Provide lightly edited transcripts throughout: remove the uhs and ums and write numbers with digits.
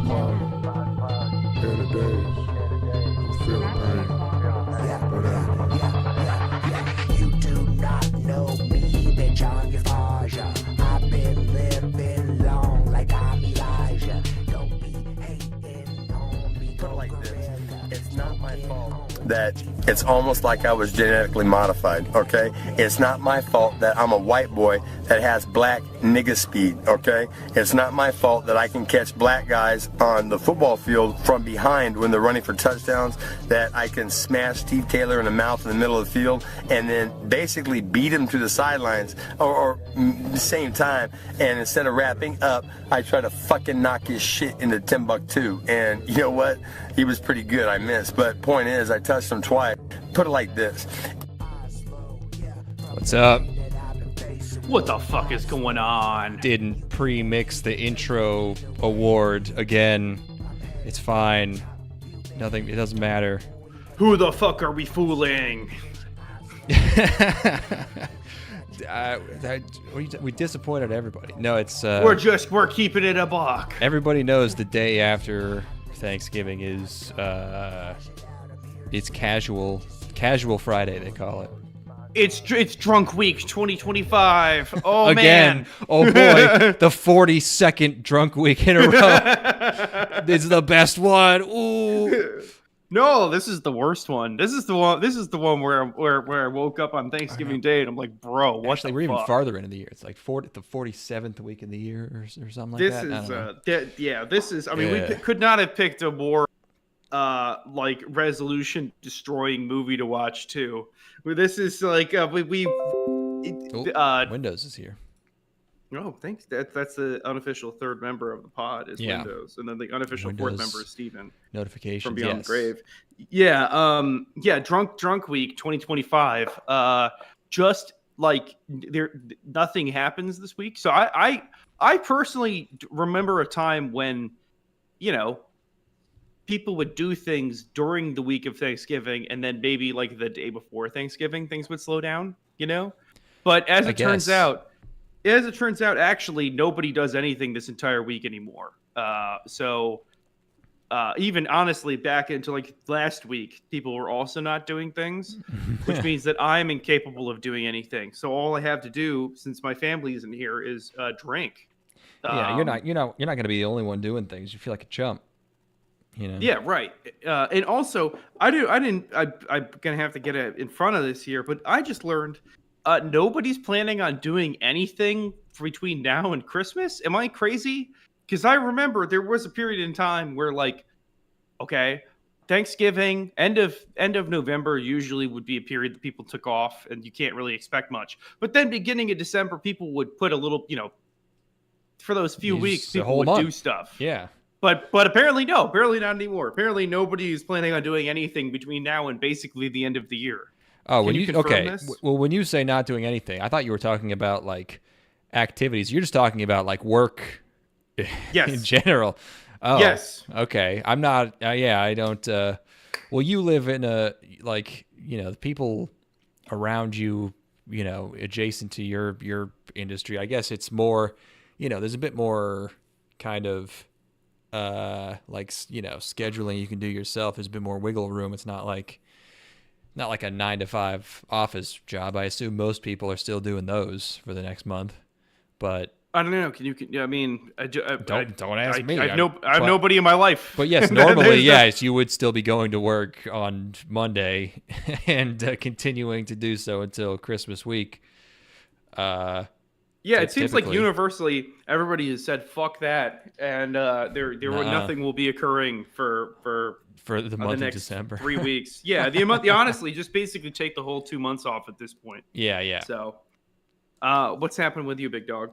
You do not know me, bitch, I'm your Faja. I've been living long like I'm Elijah. Don't be hating on me. Put it like this. It's not my fault that it's almost like I was genetically modified, okay? It's not my fault that I'm a white boy that has black nigga speed, okay? It's not my fault that I can catch black guys on the football field from behind when they're running for touchdowns, that I can smash Steve Taylor in the mouth in the middle of the field and then basically beat him to the sidelines or the same time, and instead of wrapping up, I try to fucking knock his shit into Timbuktu. And you know what? He was pretty good, I missed. But point is, I touched him twice. Put it like this. What's up? What the fuck is going on? Didn't pre-mix the intro award again. It's fine. Nothing. It doesn't matter. Who the fuck are we fooling? We disappointed everybody. No, it's We're keeping it a buck. everybody knows the day after Thanksgiving is it's casual Friday, they call it. It's Drunk Week 2025. Oh Again. man. Oh boy, the 42nd drunk week in a row. This is the best one. Ooh. No, this is the worst one. This is the one where I woke up on Thanksgiving Day and I'm like, bro, what Actually, the we're fuck? even farther into the year. It's like the 47th week in the year or something like This that. is this is. I mean, Yeah. we could not have picked a more like resolution destroying movie to watch too. This is like Windows is here. Oh, thanks. That's the unofficial third member of the pod is Yeah. Windows, and then the unofficial Windows fourth member is Steven Notifications. from Beyond yes. the Grave. Yeah, Drunk Week 2025. Just like nothing happens this week. So I personally remember a time when, people would do things during the week of Thanksgiving, and then maybe like the day before Thanksgiving, things would slow down. But as it turns out, actually, nobody does anything this entire week anymore. So even honestly, back into like last week, people were also not doing things, which means that I'm incapable of doing anything. So all I have to do, since my family isn't here, is drink. Yeah, you're not going to be the only one doing things. You feel like a chump. Yeah, right. And also, I'm gonna have to get it in front of this here, but I just learned nobody's planning on doing anything between now and Christmas. Am I crazy? Because I remember there was a period in time where, like, okay, Thanksgiving, end of November usually would be a period that people took off, and you can't really expect much. But then beginning of December, people would put a little, for those few weeks, people would do stuff. Yeah. But apparently not anymore. Apparently nobody's planning on doing anything between now and basically the end of the year. Oh, Can you confirm this? Well, when you say not doing anything, I thought you were talking about like activities. You're just talking about like work Yes. in general. Oh, Yes. Okay. I'm not. I don't. Well, you live in a the people around you, adjacent to your industry. I guess it's more, there's a bit more kind of. Scheduling you can do yourself. There's a bit more wiggle room. It's not like a 9-to-5 office job. I assume most people are still doing those for the next month, but I don't know. I mean, don't ask me. I have nobody in my life. But yes, normally, yes, you would still be going to work on Monday and continuing to do so until Christmas week. Yeah, it seems like typically. universally everybody has said fuck that, and nothing will be occurring for the month the of next December. 3 weeks. Yeah, honestly just basically take the whole 2 months off at this point. Yeah. So, what's happened with you, big dog?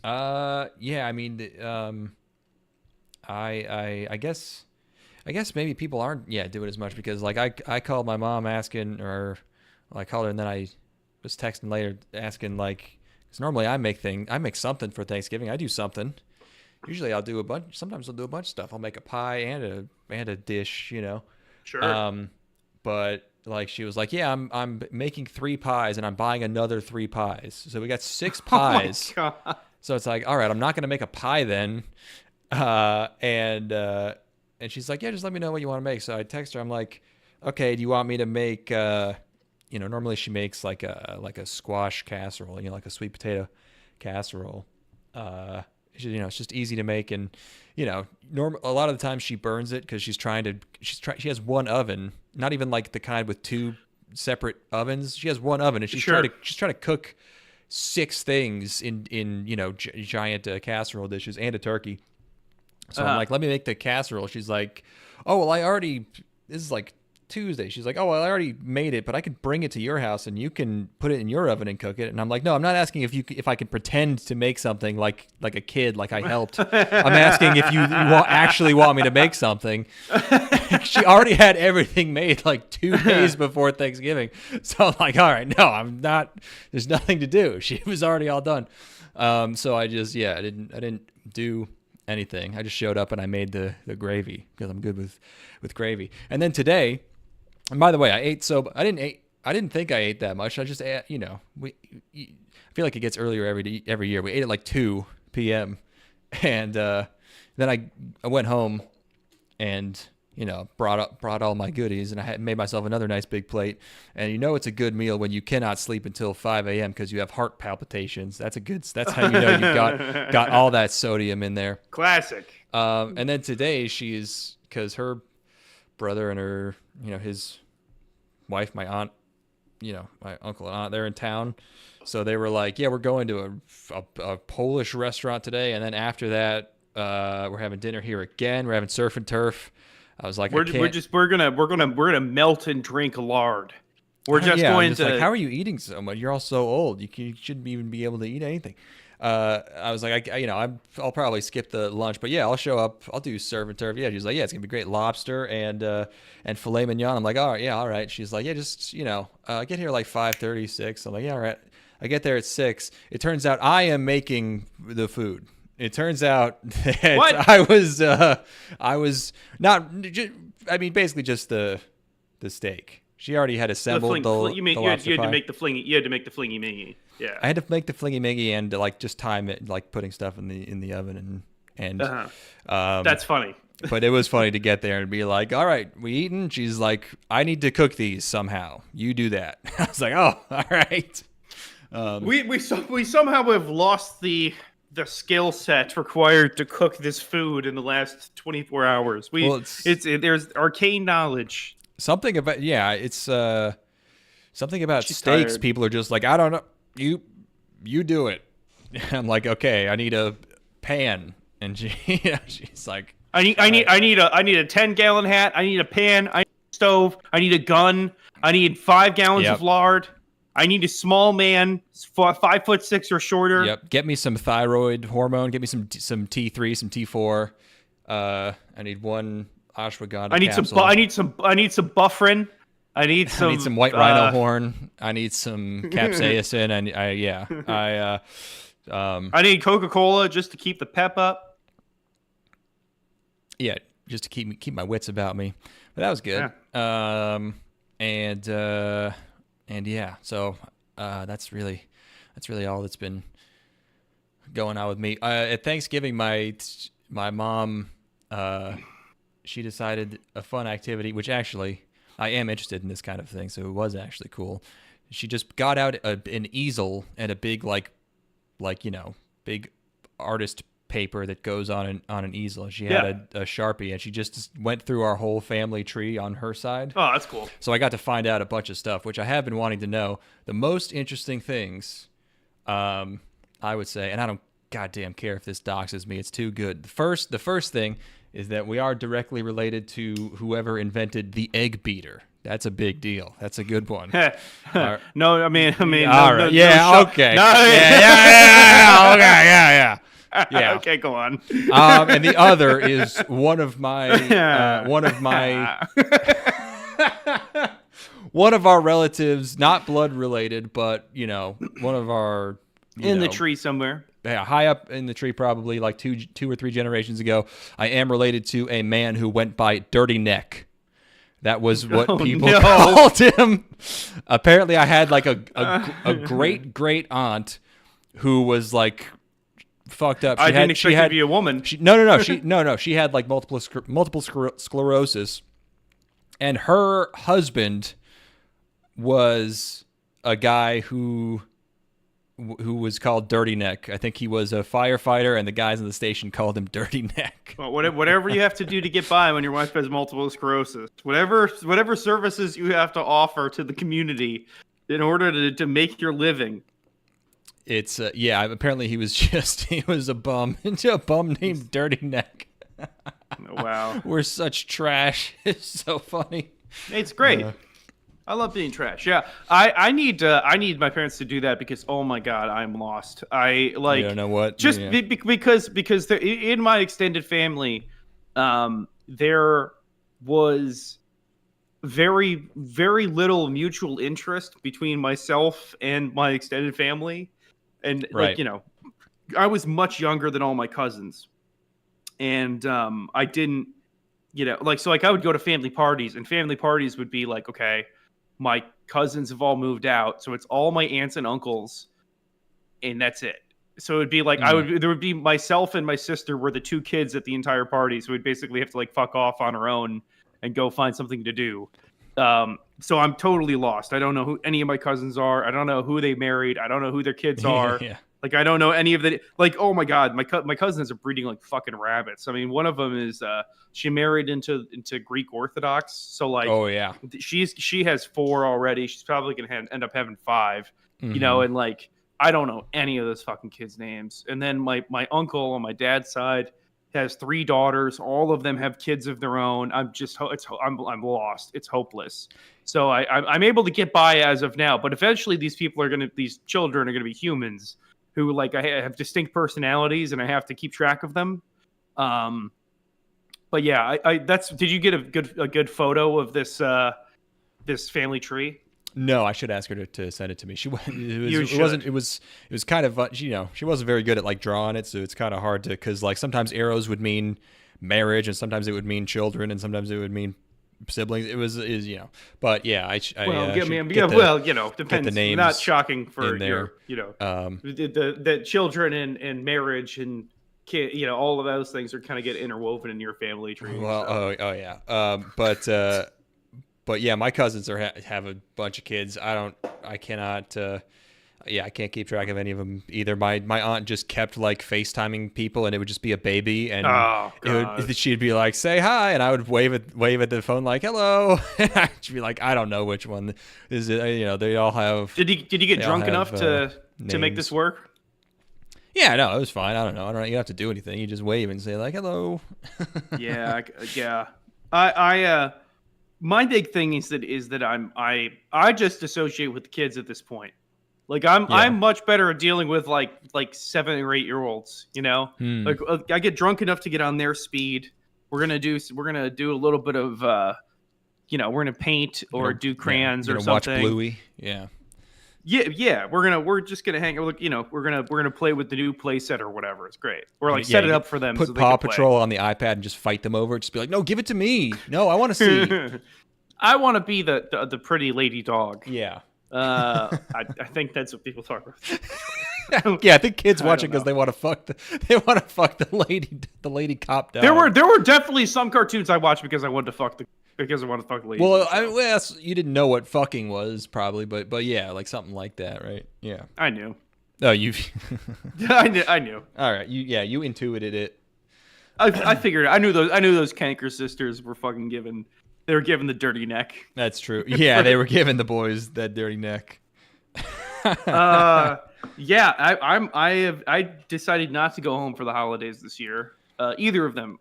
Yeah. I mean, I guess maybe people aren't doing as much because like I called my mom asking, or well, I called her and then I was texting later asking like. Because normally I make something for Thanksgiving. I do something. Usually I'll do a bunch. Sometimes I'll do a bunch of stuff. I'll make a pie and a dish, Sure. But like she was like, yeah, I'm making 3 pies and I'm buying another 3 pies. So we got 6 pies. Oh my God. So it's like, all right, I'm not gonna make a pie then. And she's like, yeah, just let me know what you want to make. So I text her. I'm like, okay, do you want me to make, normally she makes like a squash casserole, like a sweet potato casserole. It's just easy to make. And, a lot of the time she burns it because she has one oven, not even like the kind with two separate ovens. She has one oven and she's trying to cook 6 things in giant casserole dishes and a turkey. So I'm like, let me make the casserole. She's like, oh, well, this is like Tuesday. She's like, oh, well, I already made it, but I could bring it to your house and you can put it in your oven and cook it. And I'm like, no, I'm not asking if I can pretend to make something like a kid, like I helped. I'm asking if you actually want me to make something. She already had everything made like 2 days before Thanksgiving. So I'm like, all right, no, I'm not, there's nothing to do. She was already all done. So I just, I didn't do anything. I just showed up and I made the gravy because I'm good with gravy. And then today, and by the way, I didn't think I ate that much. I just ate, I feel like it gets earlier every year. We ate at like 2 p.m. And then I went home and brought all my goodies, and I had made myself another nice big plate. And it's a good meal when you cannot sleep until 5 a.m. because you have heart palpitations. That's how you know you've got all that sodium in there. Classic. And then today because her brother and her, his wife, my aunt, my uncle and aunt, they're in town. So they were like, yeah, we're going to a Polish restaurant today. And then after that, we're having dinner here again. We're having surf and turf. I was like, we're gonna melt and drink lard. We're just going to. Like, how are you eating so much? You're all so old. You shouldn't even be able to eat anything. I was like, I'll probably skip the lunch, but yeah, I'll show up. I'll do surf and turf. Yeah, she's like, yeah, it's gonna be great, lobster and filet mignon. I'm like, all right, yeah, all right. She's like, yeah, just get here like 5:36. I'm like, yeah, all right. I get there at 6. It turns out I am making the food. It turns out that what? I was not. I mean, basically just the steak. She already had assembled the lobster you had pie. to make the flingy. You had to make the flingy mingy. Yeah. I had to make the flingy mingy and like just time it, like putting stuff in the oven and. That's funny. But it was funny to get there and be like, all right, we eating? She's like, I need to cook these somehow. You do that. I was like, oh, all right. We somehow have lost the skill set required to cook this food in the last 24 hours. There's arcane knowledge. Something about something about She's steaks. tired. People are just like, I don't know, you do it. I'm like, okay, I need a pan, and she's like, I need a 10-gallon hat. I need a pan. I need a stove. I need a gun. I need 5 gallons of lard. I need a small man, 5'6" or shorter. Yep. Get me some thyroid hormone. Get me some T3, some T4. I need 1 ashwagandha capsule. I need some Buffrin. I need some white rhino horn. I need some capsaicin. I need Coca-Cola just to keep the pep up. Yeah, just to keep my wits about me. But that was good. Yeah. And yeah, so that's really all that's been going on with me. At Thanksgiving, my mom, she decided a fun activity, which actually I am interested in this kind of thing, so it was actually cool. She just got out an easel and a big big artist paper that goes on an easel. She had a Sharpie, and she just went through our whole family tree on her side. Oh, that's cool. So I got to find out a bunch of stuff, which I have been wanting to know. The most interesting things, I would say, and I don't goddamn care if this doxes me. It's too good. The first thing is that we are directly related to whoever invented the egg beater. That's a big deal. That's a good one. No, I mean. All no, right. No, yeah. Okay. No, yeah. Okay. Yeah. Yeah. Okay, go on. And the other is one of our relatives, not blood related, but one of our in the tree somewhere. Yeah, high up in the tree, probably like two or three generations ago. I am related to a man who went by Dirty Neck. That was what people called him. Apparently, I had like a great aunt who was like fucked up. I didn't expect her to be a woman. No. She had like multiple sclerosis, and her husband was a guy who was called Dirty Neck. I think he was a firefighter, and the guys in the station called him Dirty Neck. Well, whatever you have to do to get by when your wife has multiple sclerosis, whatever services you have to offer to the community in order to make your living. It's apparently he was a bum named Dirty Neck. Wow. We're such trash. It's so funny. It's great. I love being trash. Yeah, I need my parents to do that because oh my god, I'm lost. I like you don't know what just because in my extended family, there was very very little mutual interest between myself and my extended family, and like I was much younger than all my cousins, and I didn't so like I would go to family parties, and family parties would be like okay. My cousins have all moved out, so it's all my aunts and uncles, and that's it. So it'd be like there would be myself and my sister were the two kids at the entire party, so we'd basically have to like fuck off on our own and go find something to do. So I'm totally lost. I don't know who any of my cousins are. I don't know who they married. I don't know who their kids are. Yeah. Like I don't know any of the oh my god, my cousins are breeding like fucking rabbits. I mean, one of them is she married into Greek Orthodox, so like she has 4 already. She's probably gonna end up having 5, and like I don't know any of those fucking kids' names. And then my uncle on my dad's side has 3 daughters. All of them have kids of their own. I'm lost. It's hopeless. So I'm able to get by as of now, but eventually these children are gonna be humans who like I have distinct personalities and I have to keep track of them. But yeah, did you get a good photo of this this family tree? No, I should ask her to send it to me. It was kind of she wasn't very good at like drawing it, so it's kind of hard to because like sometimes arrows would mean marriage and sometimes it would mean children and sometimes it would mean siblings. It was but yeah, depends. The names not shocking for there. The children and marriage and kid, all of those things are kind of get interwoven in your family tree. Well, so. But yeah, my cousins have a bunch of kids. I can't keep track of any of them either. My aunt just kept like FaceTiming people, and it would just be a baby, and she'd be like, "Say hi," and I would wave at the phone like, "Hello." And she'd be like, "I don't know which one is it." They all have. Did you get drunk enough to make this work? Yeah, no, it was fine. I don't know. You don't have to do anything. You just wave and say like, "Hello." Yeah. My big thing is that I just associate with the kids at this point. Like I'm much better at dealing with like 7 or 8 year olds, Like I get drunk enough to get on their speed. We're gonna do a little bit of we're gonna paint or do crayons or something. Watch Bluey, yeah. Yeah. We're just gonna hang. Look, we're gonna play with the new play set or whatever. It's great. Or like set it up for them. Put Paw Patrol on the iPad and just fight them over. Just be like, no, give it to me. No, I want to see. I want to be the pretty lady dog. Yeah. I think that's what people talk about. Yeah, I think kids watch it because they want to fuck the lady cop dog. There were definitely some cartoons I watched because I wanted to fuck the lady. Well, you didn't know what fucking was probably, but yeah, like something like that, right? Yeah, I knew. Oh, you? I knew. All right, you intuited it. I figured. I knew those Kanker sisters were fucking given. They were given the dirty neck. That's true. Yeah, they were giving the boys that dirty neck. Yeah, I decided not to go home for the holidays this year. Either of them,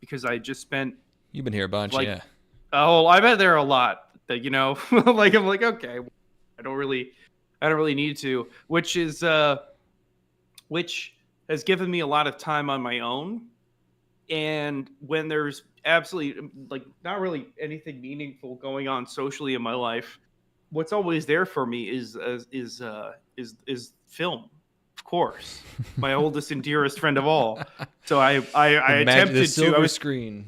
because I just spent. You've been here a bunch, yeah. Oh, I've been there a lot. Like I'm like okay, I don't really need to, which has given me a lot of time on my own. And when there's absolutely like not really anything meaningful going on socially in my life, what's always there for me is film, of course. My oldest and dearest friend of all. So I attempted the silver to screen.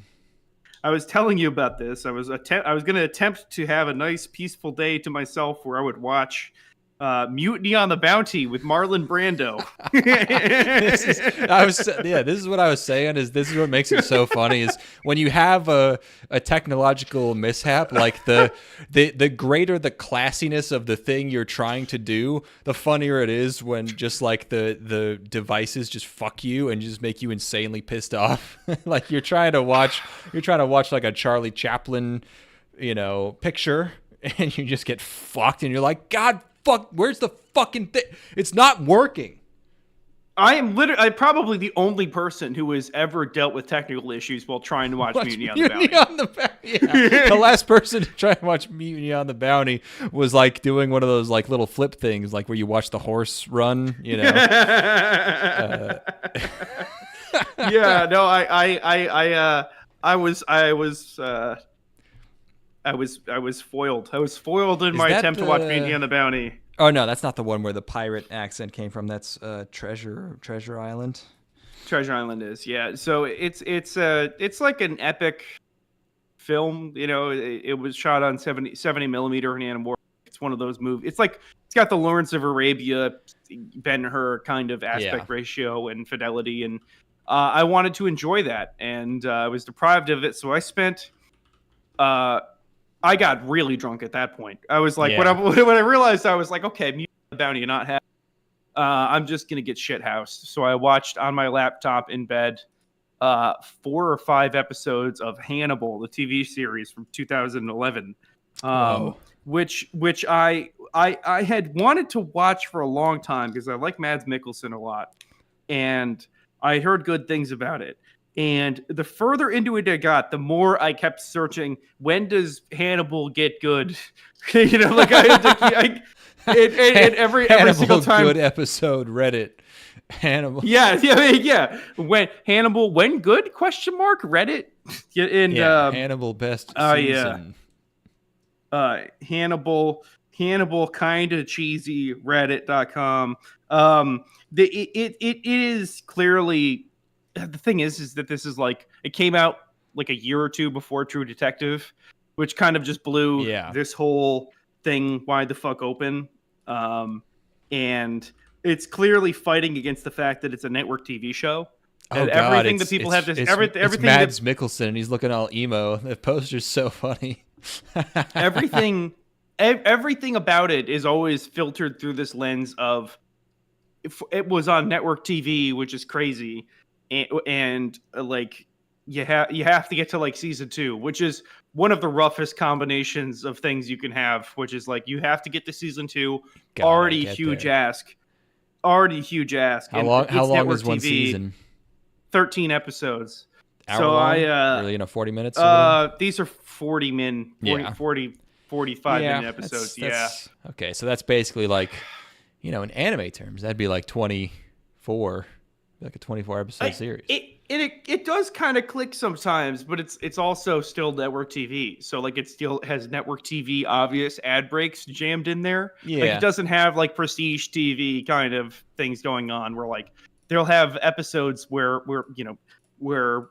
I was telling you about this. I was going to attempt to have a nice peaceful day to myself where I would watch Mutiny on the Bounty with Marlon Brando. This is what I was saying. This is what makes it so funny is when you have a technological mishap, like the greater the classiness of the thing you're trying to do, the funnier it is when just like the devices just fuck you and just make you insanely pissed off. Like you're trying to watch like a Charlie Chaplin, picture, and you just get fucked, and you're like, God. Fuck, where's the fucking thing? It's not working. I'm probably the only person who has ever dealt with technical issues while trying to watch Mutiny on the Bounty. Yeah. The last person to try and watch Mutiny on the Bounty was like doing one of those like little flip things, like where you watch the horse run, Yeah, no, I was foiled. I was foiled in my attempt to watch Mutiny on the Bounty. Oh no, that's not the one where the pirate accent came from. That's Treasure Island. Treasure Island is, yeah. So it's like an epic film. It was shot on 70 millimeter in Animorph. It's one of those movies. It's got the Lawrence of Arabia, Ben-Hur kind of aspect ratio and fidelity, and I wanted to enjoy that, and I was deprived of it. So I spent. I got really drunk at that point. I was like, when I realized, I was like, okay, Mutiny on the Bounty, not happy. I'm just gonna get shithoused. So I watched on my laptop in bed 4 or 5 episodes of Hannibal, the TV series from 2011, which I had wanted to watch for a long time because I like Mads Mikkelsen a lot, and I heard good things about it. And the further into it I got, the more I kept searching. When does Hannibal get good? Like I had to. Every single time. Good episode. Reddit. Hannibal. Yeah. When Hannibal, when good? Question mark. Reddit. Hannibal best season. Hannibal kind of cheesy. Reddit.com. It is clearly. The thing is that this is like, it came out like a year or two before True Detective, which kind of just blew this whole thing wide the fuck open. And it's clearly fighting against the fact that it's a network TV show. Oh, God, everything that people have this, everything. It's Mads Mikkelsen, and he's looking all emo. The poster's so funny. everything about it is always filtered through this lens of it was on network TV, which is crazy. And like you have to get to like season 2, which is one of the roughest combinations of things you can have, which is like you have to get to season 2. Already huge ask. How long is one season? 13 episodes. Hour long? Really, 40 minutes? These are 45 minute episodes. Okay, so that's basically like, in anime terms, that'd be like 24. Like a 24 episode series. It does kind of click sometimes, but it's also still network TV. So like it still has network TV obvious ad breaks jammed in there. Yeah. Like it doesn't have like prestige TV kind of things going on where like they'll have episodes where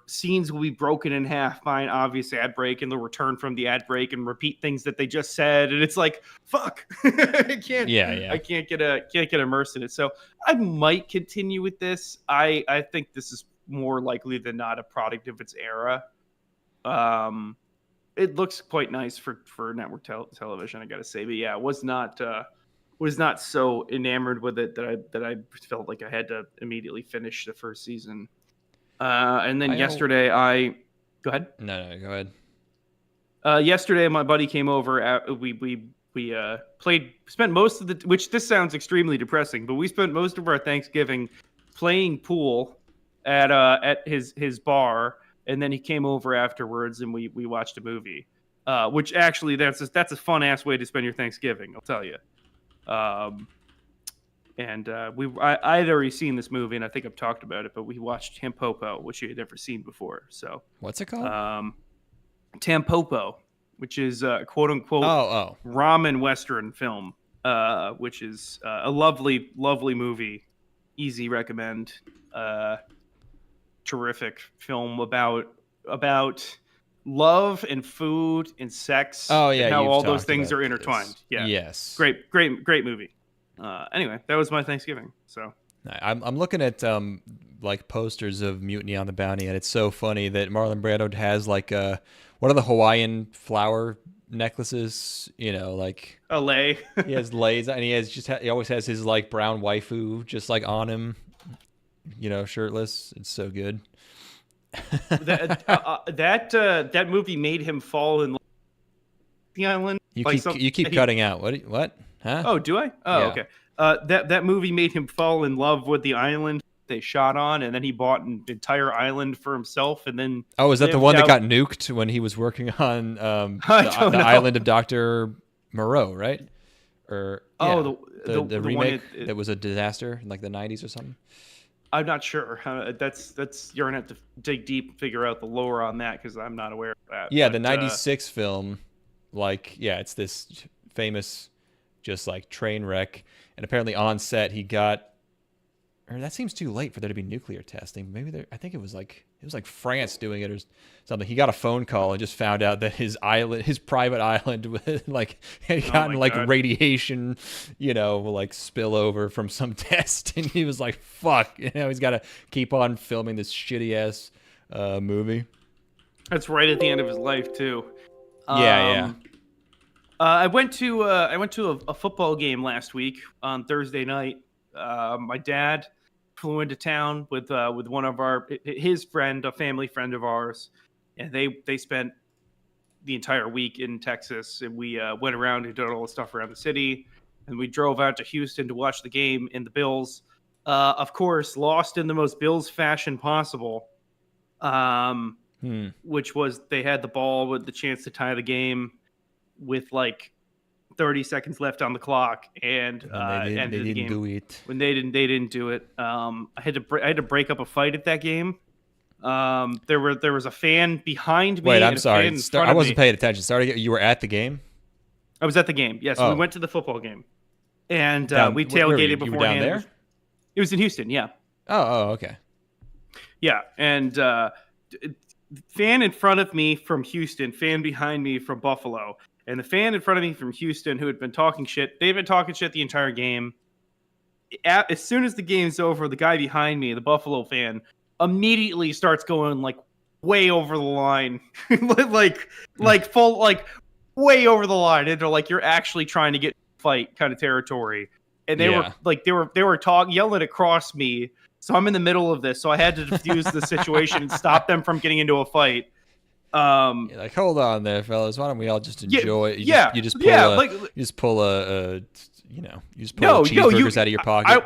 scenes will be broken in half by an obvious ad break, and they'll return from the ad break and repeat things that they just said, and it's like, fuck. I can't get immersed in it. So I might continue with this. I think this is more likely than not a product of its era. It looks quite nice for network television, I gotta say, but yeah, was not so enamored with it that I felt like I had to immediately finish the first season. And then yesterday go ahead. No, go ahead. Yesterday my buddy came over. We spent most of which this sounds extremely depressing, but we spent most of our Thanksgiving playing pool at his bar, and then he came over afterwards and we watched a movie. Which actually that's a fun ass way to spend your Thanksgiving, I'll tell you. And I had already seen this movie, and I think I've talked about it, but we watched Tampopo, which you had never seen before. So what's it called? Tampopo, which is quote unquote ramen Western film, which is a lovely, lovely movie. Easy recommend. Terrific film about love and food and sex. Oh yeah, and how all those things are intertwined. This. Yeah. Yes. Great movie. Anyway, that was my Thanksgiving. So I'm looking at like posters of Mutiny on the Bounty, and it's so funny that Marlon Brando has like what are the Hawaiian flower necklaces? You know, like a lei. he has leis, and he always has his like brown waifu just like on him, you know, shirtless. It's so good. That movie made him fall in love with the island. You keep cutting out. What? Huh? Oh, do I? Oh, Yeah. okay. That movie made him fall in love with the island they shot on, and then he bought an entire island for himself, and then Oh, is that the one that got nuked when he was working on the island of Dr. Moreau, right? Or the remake that was a disaster in like the 90s or something? I'm not sure. That's you're gonna have to dig deep and figure out the lore on that because I'm not aware of that. Yeah, the 96 film, like, yeah, it's this famous just like train wreck, and apparently on set he got, or that seems too late for there to be nuclear testing. Maybe I think it was like France doing it or something. He got a phone call and just found out that his private island like had gotten like radiation, you know, like spillover from some test, and he was like, "Fuck!" You know, he's got to keep on filming this shitty ass movie. That's right at the end of his life too. Yeah. I went to a football game last week on Thursday night. My dad flew into town with one of his friend, a family friend of ours, and they spent the entire week in Texas. And we went around and did all the stuff around the city, and we drove out to Houston to watch the game. And the Bills, of course, lost in the most Bills fashion possible. Which was they had the ball with the chance to tie the game with like 30 seconds left on the clock, and they didn't do it. When they didn't do it. I had to break up a fight at that game. There was a fan behind me. Wait, I'm sorry. I wasn't paying attention. Sorry, you were at the game? I was at the game. Yes, we went to the football game, and we tailgated beforehand. You were down there? It was in Houston. Yeah. Oh, okay. Yeah, and fan in front of me from Houston, fan behind me from Buffalo. And the fan in front of me from Houston who had been talking shit, they've been talking shit the entire game. As soon as the game's over, the guy behind me, the Buffalo fan, immediately starts going like way over the line. like full, like way over the line into like you're actually trying to get a fight kind of territory. And they were yelling across me. So I'm in the middle of this. So I had to defuse the situation and stop them from getting into a fight. You're like, hold on there, fellas. Why don't we all just enjoy it? You just pull cheeseburgers out of your pocket.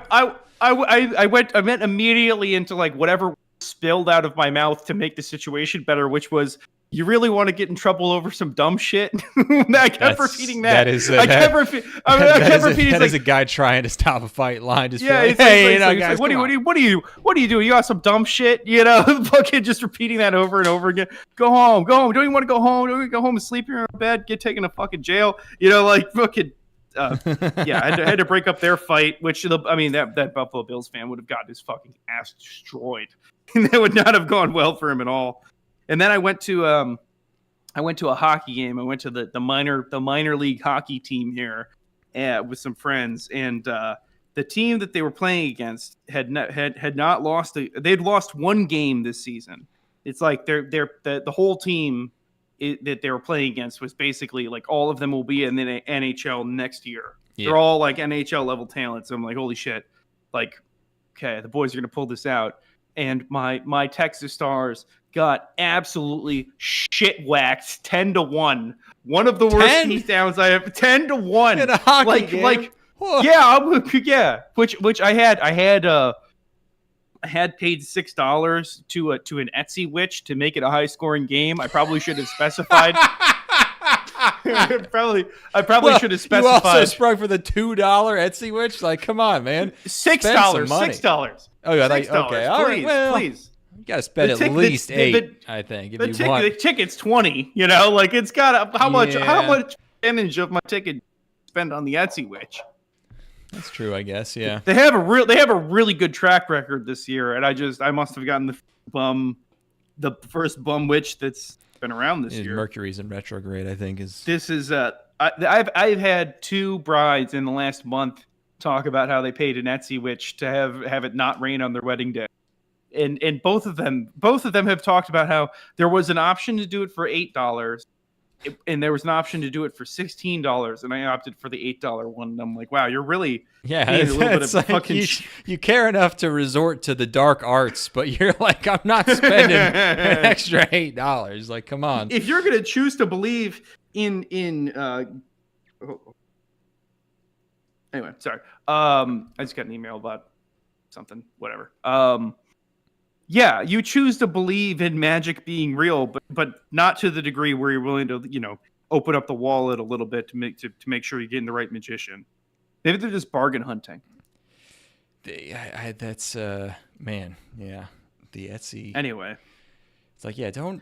I went immediately into like whatever spilled out of my mouth to make the situation better, which was, you really want to get in trouble over some dumb shit? I kept repeating that. I kept repeating. That is a guy trying to stop a fight line. Just yeah, guys, what do you do? You got some dumb shit, you know? Fucking just repeating that over and over again. Go home. Don't you want to go home? Don't you go home and sleep here in bed? Get taken to fucking jail? You know, like fucking. Yeah, I had to break up their fight. Which that Buffalo Bills fan would have gotten his fucking ass destroyed. That would not have gone well for him at all. And then I went to a hockey game. I went to the minor league hockey team here with some friends, and the team that they were playing against had not lost. They'd lost one game this season. It's like the whole team that they were playing against was basically like all of them will be in the NHL next year. Yeah. They're all like NHL level talent. So I'm like, holy shit! Like, okay, the boys are gonna pull this out. And my Texas Stars got absolutely shit whacked 10-1. One of the worst beatdowns I have. 10-1 in a hockey game. Yeah. Which I had paid $6 to an Etsy witch to make it a high scoring game. I probably should have specified. I probably should have specified. You also sprung for the $2 Etsy witch. Like, come on, man. $6. $6. Oh yeah, okay. All right, well, please. You got to spend at least $8, I think. If you want. The ticket's $20. You know, like it's got how much percentage of my ticket spend on the Etsy witch? That's true, I guess. Yeah. They have a really good track record this year, and I must have gotten the first bum witch that's been around this year. Mercury's in retrograde, I think. I've had 2 brides in the last month talk about how they paid an Etsy witch to have it not rain on their wedding day. And both of them have talked about how there was an option to do it for $8, and there was an option to do it for $16, and I opted for the $8 one. And I'm like, wow, you're really being a little bit of like fucking. You care enough to resort to the dark arts, but you're like, I'm not spending an extra $8. Like, come on. If you're gonna choose to believe in anyway, sorry. I just got an email about something. Whatever. Yeah, you choose to believe in magic being real, but not to the degree where you're willing to, open up the wallet a little bit to make sure you're getting the right magician. Maybe they're just bargain hunting. That's man, yeah. The Etsy. Anyway, it's like, yeah, don't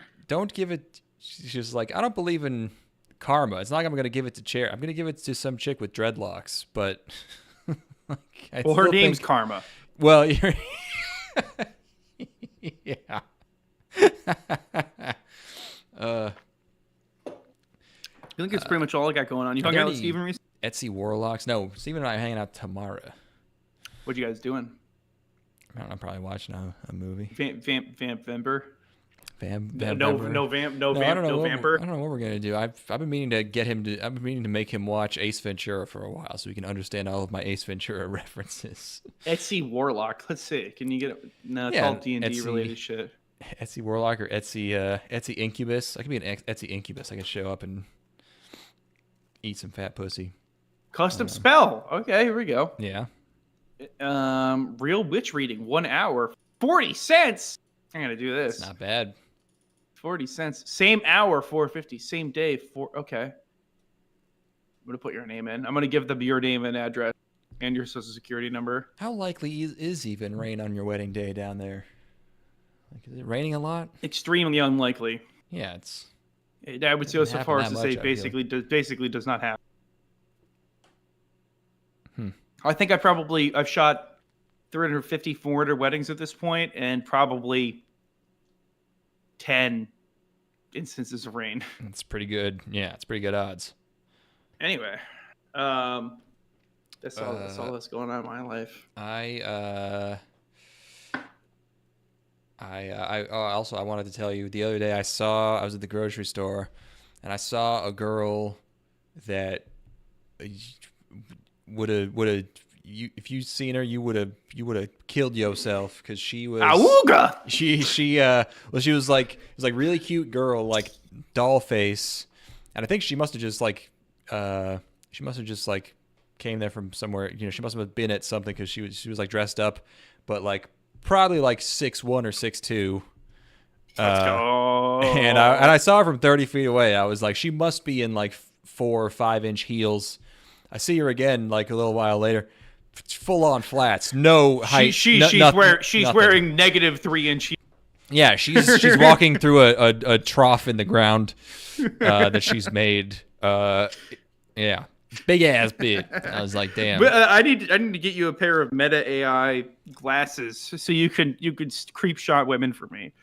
give it. She's like, I don't believe in karma. It's not like I'm gonna give it to Cher. I'm gonna give it to some chick with dreadlocks. But well, her name's Karma. Well, you're. Yeah. I think it's pretty much all I got going on. You hung out with Steven recently? Etsy Warlocks? No, Steven and I are hanging out tomorrow. What you guys doing? I don't know, probably watching a movie. Vampember? No, Vamper. I don't know what we're gonna do. I've been meaning to get him to. I've been meaning to make him watch Ace Ventura for a while, so we can understand all of my Ace Ventura references. Etsy Warlock. Let's see. Can you get it? No, it's all D&D related shit. Etsy Warlock or Etsy Incubus. I could be an Etsy Incubus. I could show up and eat some fat pussy. Custom spell. Okay, here we go. Yeah. Real witch reading. 1 hour. 40 cents. I'm gonna do this. It's not bad. 40 cents. Same hour, $4.50. Same day, okay. I'm gonna put your name in. I'm gonna give them your name and address and your social security number. How likely is even rain on your wedding day down there? Like, is it raining a lot? Extremely unlikely. Yeah, I would go so far as to say basically does not happen. I think I've shot 350, 400 weddings at this point, and probably 10 instances of rain. It's pretty good. Yeah, it's pretty good odds. Anyway, that's all that's going on in my life. I wanted to tell you, the other day I was at the grocery store, and I saw a girl that would have if you'd seen her, you would have killed yourself, because she was Awooga! She was like really cute girl, like doll face, and I think she must have just came there from somewhere. She must have been at something, because she was like dressed up, but like probably like 6'1" or 6'2". Let's go. And I saw her from 30 feet away. I was like, she must be in like 4 or 5 inch heels. I see her again like a little while later, full on flats, no height. She's wearing -3 inch. Yeah, she's walking through a trough in the ground that she's made. Yeah, big ass bitch. I was like, damn. I need to get you a pair of Meta AI glasses so you could creep shot women for me.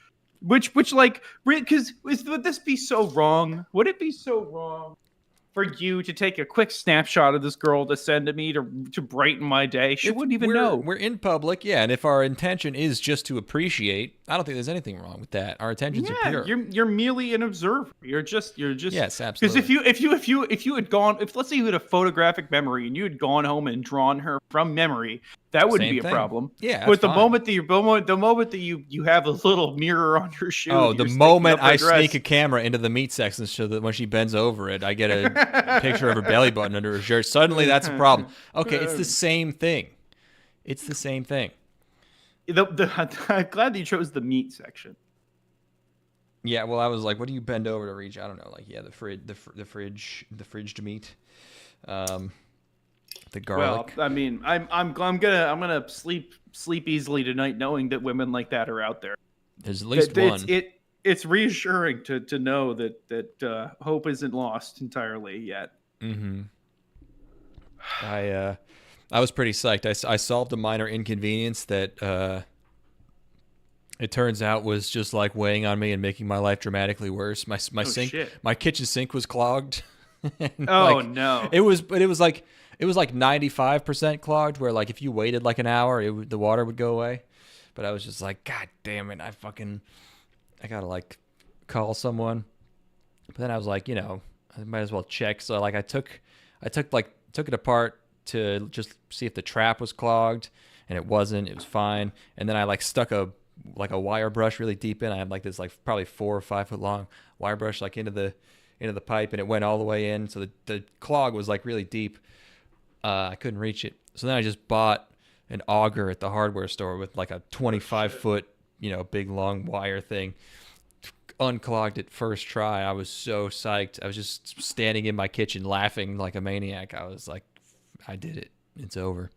Which like, because would this be so wrong? Would it be so wrong for you to take a quick snapshot of this girl to send to me to brighten my day? She wouldn't even know. We're in public, yeah, and if our intention is just to appreciate, I don't think there's anything wrong with that. Our intentions are pure. You're merely an observer. You're just yes, absolutely. Because if you had gone, let's say you had a photographic memory and you had gone home and drawn her from memory, that wouldn't be a problem. Yeah, but the moment that you have a little mirror on your shoe. Oh, the moment I sneak a camera into the meat section so that when she bends over it, I get a picture of her belly button under her shirt. Suddenly, that's a problem. Okay, it's the same thing. It's the same thing. I'm glad that you chose the meat section. Yeah, well, I was like, what do you bend over to reach? I don't know, like, yeah, the fridge meat, the garlic. Well, I mean, I'm gonna sleep easily tonight knowing that women like that are out there. There's at least one. It's reassuring to know that hope isn't lost entirely yet. Mm-hmm. I was pretty psyched. I solved a minor inconvenience that it turns out was just like weighing on me and making my life dramatically worse. My sink, shit. my kitchen sink was clogged. Oh no! It was like 95% clogged, where like if you waited like an hour, the water would go away. But I was just like, God damn it! I gotta like call someone. But then I was like, I might as well check. So like I took it apart to just see if the trap was clogged, and it wasn't. It was fine. And then I like stuck a wire brush really deep in. I had like this like probably 4 or 5 foot long wire brush like into the pipe, and it went all the way in. So the clog was like really deep. I couldn't reach it. So then I just bought an auger at the hardware store with like a 25-foot, big long wire thing. Unclogged it first try. I was so psyched. I was just standing in my kitchen laughing like a maniac. I was like, I did it. It's over.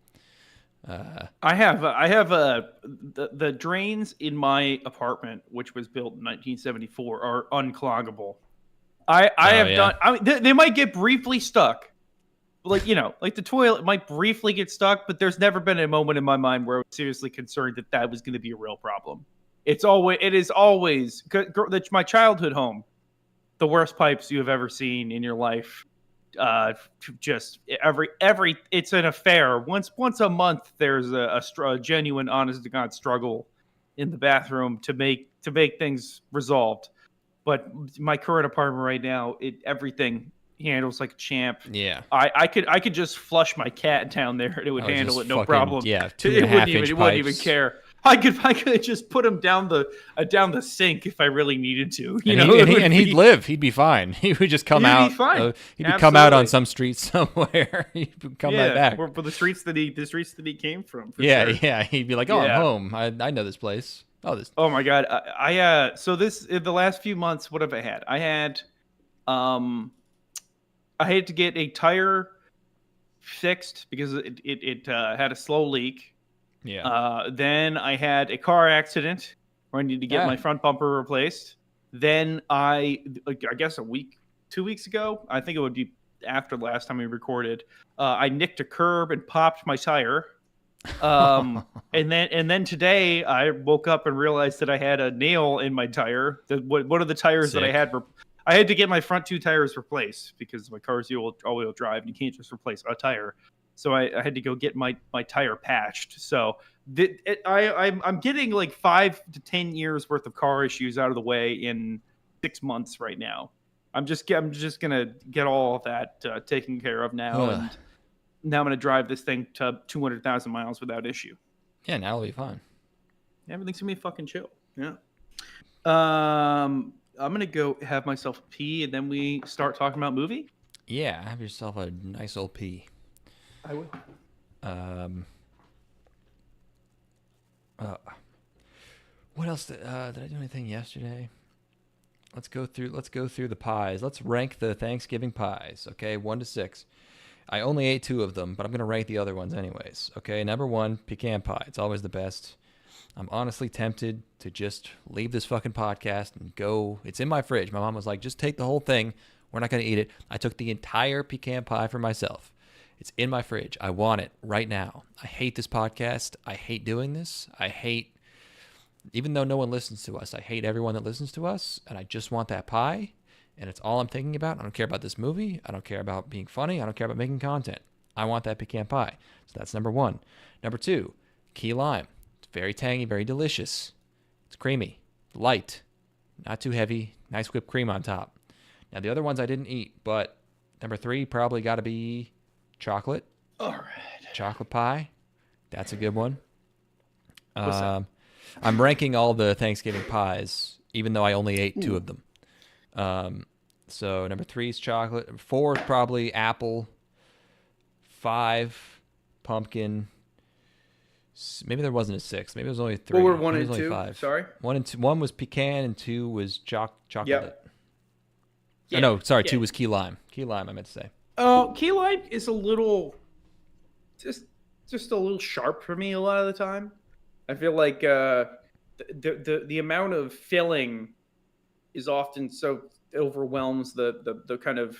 I have the drains in my apartment, which was built in 1974, are uncloggable. I have done. I mean, they might get briefly stuck, like the toilet might briefly get stuck, but there's never been a moment in my mind where I was seriously concerned that was going to be a real problem. It is always my childhood home, the worst pipes you have ever seen in your life. Just every it's an affair. Once a month, there's a genuine, honest to God struggle in the bathroom to make things resolved. But my current apartment right now, everything handles like a champ. Yeah, I could just flush my cat down there and it would handle it no problem. Yeah, it wouldn't even care. I could just put him down the sink if I really needed to. He'd live. He'd be fine. He would just come out. He'd come out on some street somewhere. He'd come right back. For the streets that he came from. Yeah, sure. Yeah. He'd be like, "Oh, I'm home. I know this place. Oh my God. So the last few months, what have I had? I had to get a tire fixed because it had a slow leak. Yeah. Then I had a car accident where I needed to get my front bumper replaced. Then I guess 2 weeks ago, I think it would be after the last time we recorded, I nicked a curb and popped my tire. And then today I woke up and realized that I had a nail in my tire. One of the tires that I had, I had to get my front 2 tires replaced because my car's all-wheel drive and you can't just replace a tire. So I had to go get my tire patched. So I'm getting like 5 to 10 years worth of car issues out of the way in 6 months right now. I'm just gonna get all of that taken care of now, and now I'm gonna drive this thing to 200,000 miles without issue. Yeah, now it'll be fine. Everything's gonna be fucking chill. Yeah. I'm gonna go have myself a pee, and then we start talking about movie. Yeah, have yourself a nice old pee. I would. What else did I do anything yesterday? Let's go through the pies. Let's rank the Thanksgiving pies. Okay, 1 to 6. I only ate 2 of them, but I'm gonna rank the other ones anyways. Okay, number 1, pecan pie. It's always the best. I'm honestly tempted to just leave this fucking podcast and go. It's in my fridge. My mom was like, just take the whole thing. We're not gonna eat it. I took the entire pecan pie for myself. It's in my fridge. I want it right now. I hate this podcast. I hate doing this. Even though no one listens to us, I hate everyone that listens to us, and I just want that pie, and it's all I'm thinking about. I don't care about this movie. I don't care about being funny. I don't care about making content. I want that pecan pie. So that's number 1. Number 2, key lime. It's very tangy, very delicious. It's creamy, light, not too heavy, nice whipped cream on top. Now, the other ones I didn't eat, but number 3 probably got to be chocolate. All right. Chocolate pie. That's a good one. I'm ranking all the Thanksgiving pies, even though I only ate 2 of them. So number 3 is chocolate. 4 is probably apple. 5, pumpkin. Maybe there wasn't a 6. Maybe it was only 3. What were 1 and 2? 5. Sorry. 1 and 2. 1 was pecan and 2 was chocolate. Yep. Yeah. Oh, no, sorry. 2 was key lime. Key lime, I meant to say. Key lime is a little, just a little sharp for me a lot of the time. I feel like the amount of filling is often so overwhelms the kind of.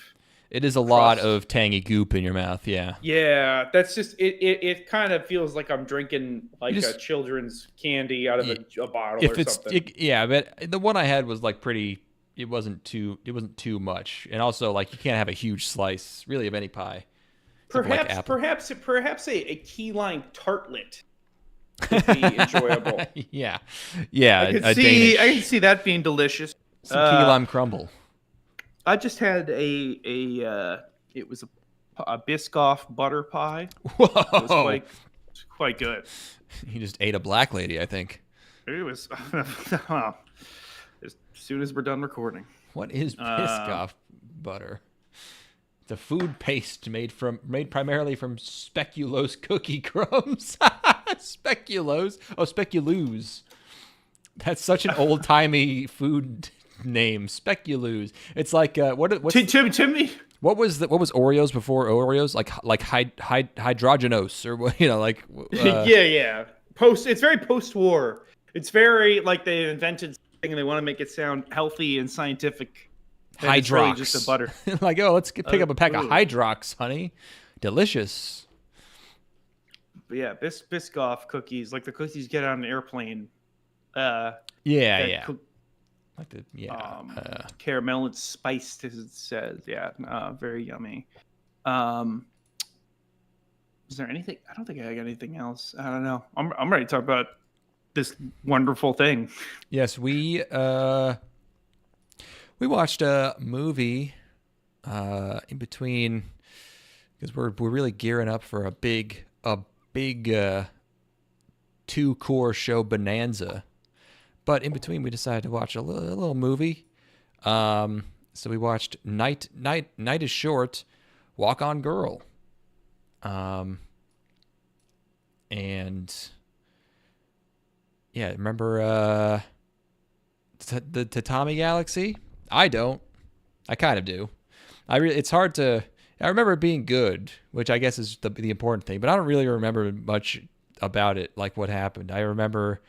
It is a lot of tangy goop in your mouth. Yeah. Yeah, that's just it. Kind of feels like I'm drinking like a children's candy out of a bottle or something. Yeah, but the one I had was like pretty. it wasn't too much, and also like you can't have a huge slice really of any pie. Perhaps a key lime tartlet would be enjoyable. Yeah. I can see that being delicious. Some key lime crumble. I just had it was a Biscoff butter pie. Whoa. It was quite good. You just ate a black lady, I think. It was as soon as we're done recording. What is Biscoff butter? The food paste made primarily from speculoos cookie crumbs. Speculoos? Oh, speculoos. That's such an old-timey food name. Speculoos. It's like what's Timmy. What was Oreos before Oreos? Like hydrogenose or like yeah. It's very post-war. It's very like they invented something and they want to make it sound healthy and scientific. Hydrox. Really just a butter. Like, let's pick up a pack of Hydrox, honey. Delicious. But yeah, Biscoff cookies, like the cookies you get on an airplane. Yeah. Caramel and spiced, as it says. Yeah, very yummy. Is there anything? I don't think I got anything else. I don't know. I'm ready to talk about this wonderful thing. Yes, we watched a movie in between because we're really gearing up for a big 2-core show bonanza. But in between, we decided to watch a little movie. So we watched Night is Short, Walk On Girl. And yeah, remember the Tatami Galaxy? I don't. I kind of do. It's hard to. I remember it being good, which I guess is the important thing, but I don't really remember much about it, like what happened. I remember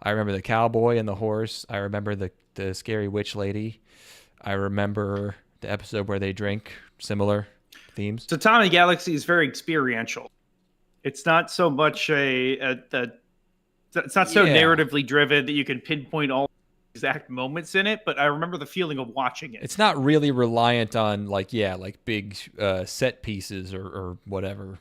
the cowboy and the horse. I remember the scary witch lady. I remember the episode where they drink, similar themes. Tatami Galaxy is very experiential. It's not so much it's not so narratively driven that you can pinpoint all exact moments in it, but I remember the feeling of watching it. It's not really reliant on like big set pieces or whatever.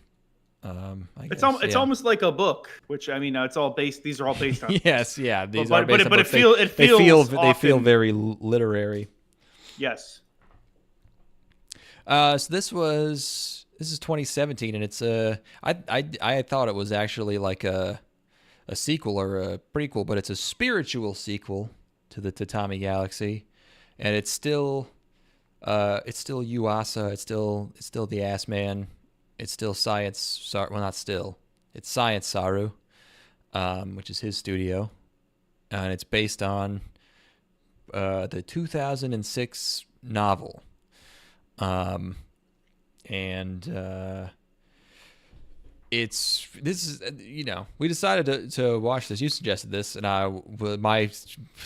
It's almost like a book, which I mean, it's all based. These are all based on. Yes, yeah. These but are based on but books. They feel very literary. Yes. So this is 2017, and it's I thought it was actually like a sequel or a prequel, but it's a spiritual sequel to the Tatami Galaxy, and it's still Yuasa. It's still the Ass Man. It's still Science. Well, not still. It's Science Saru, which is his studio, and it's based on the 2006 novel. We decided to watch this. You suggested this, and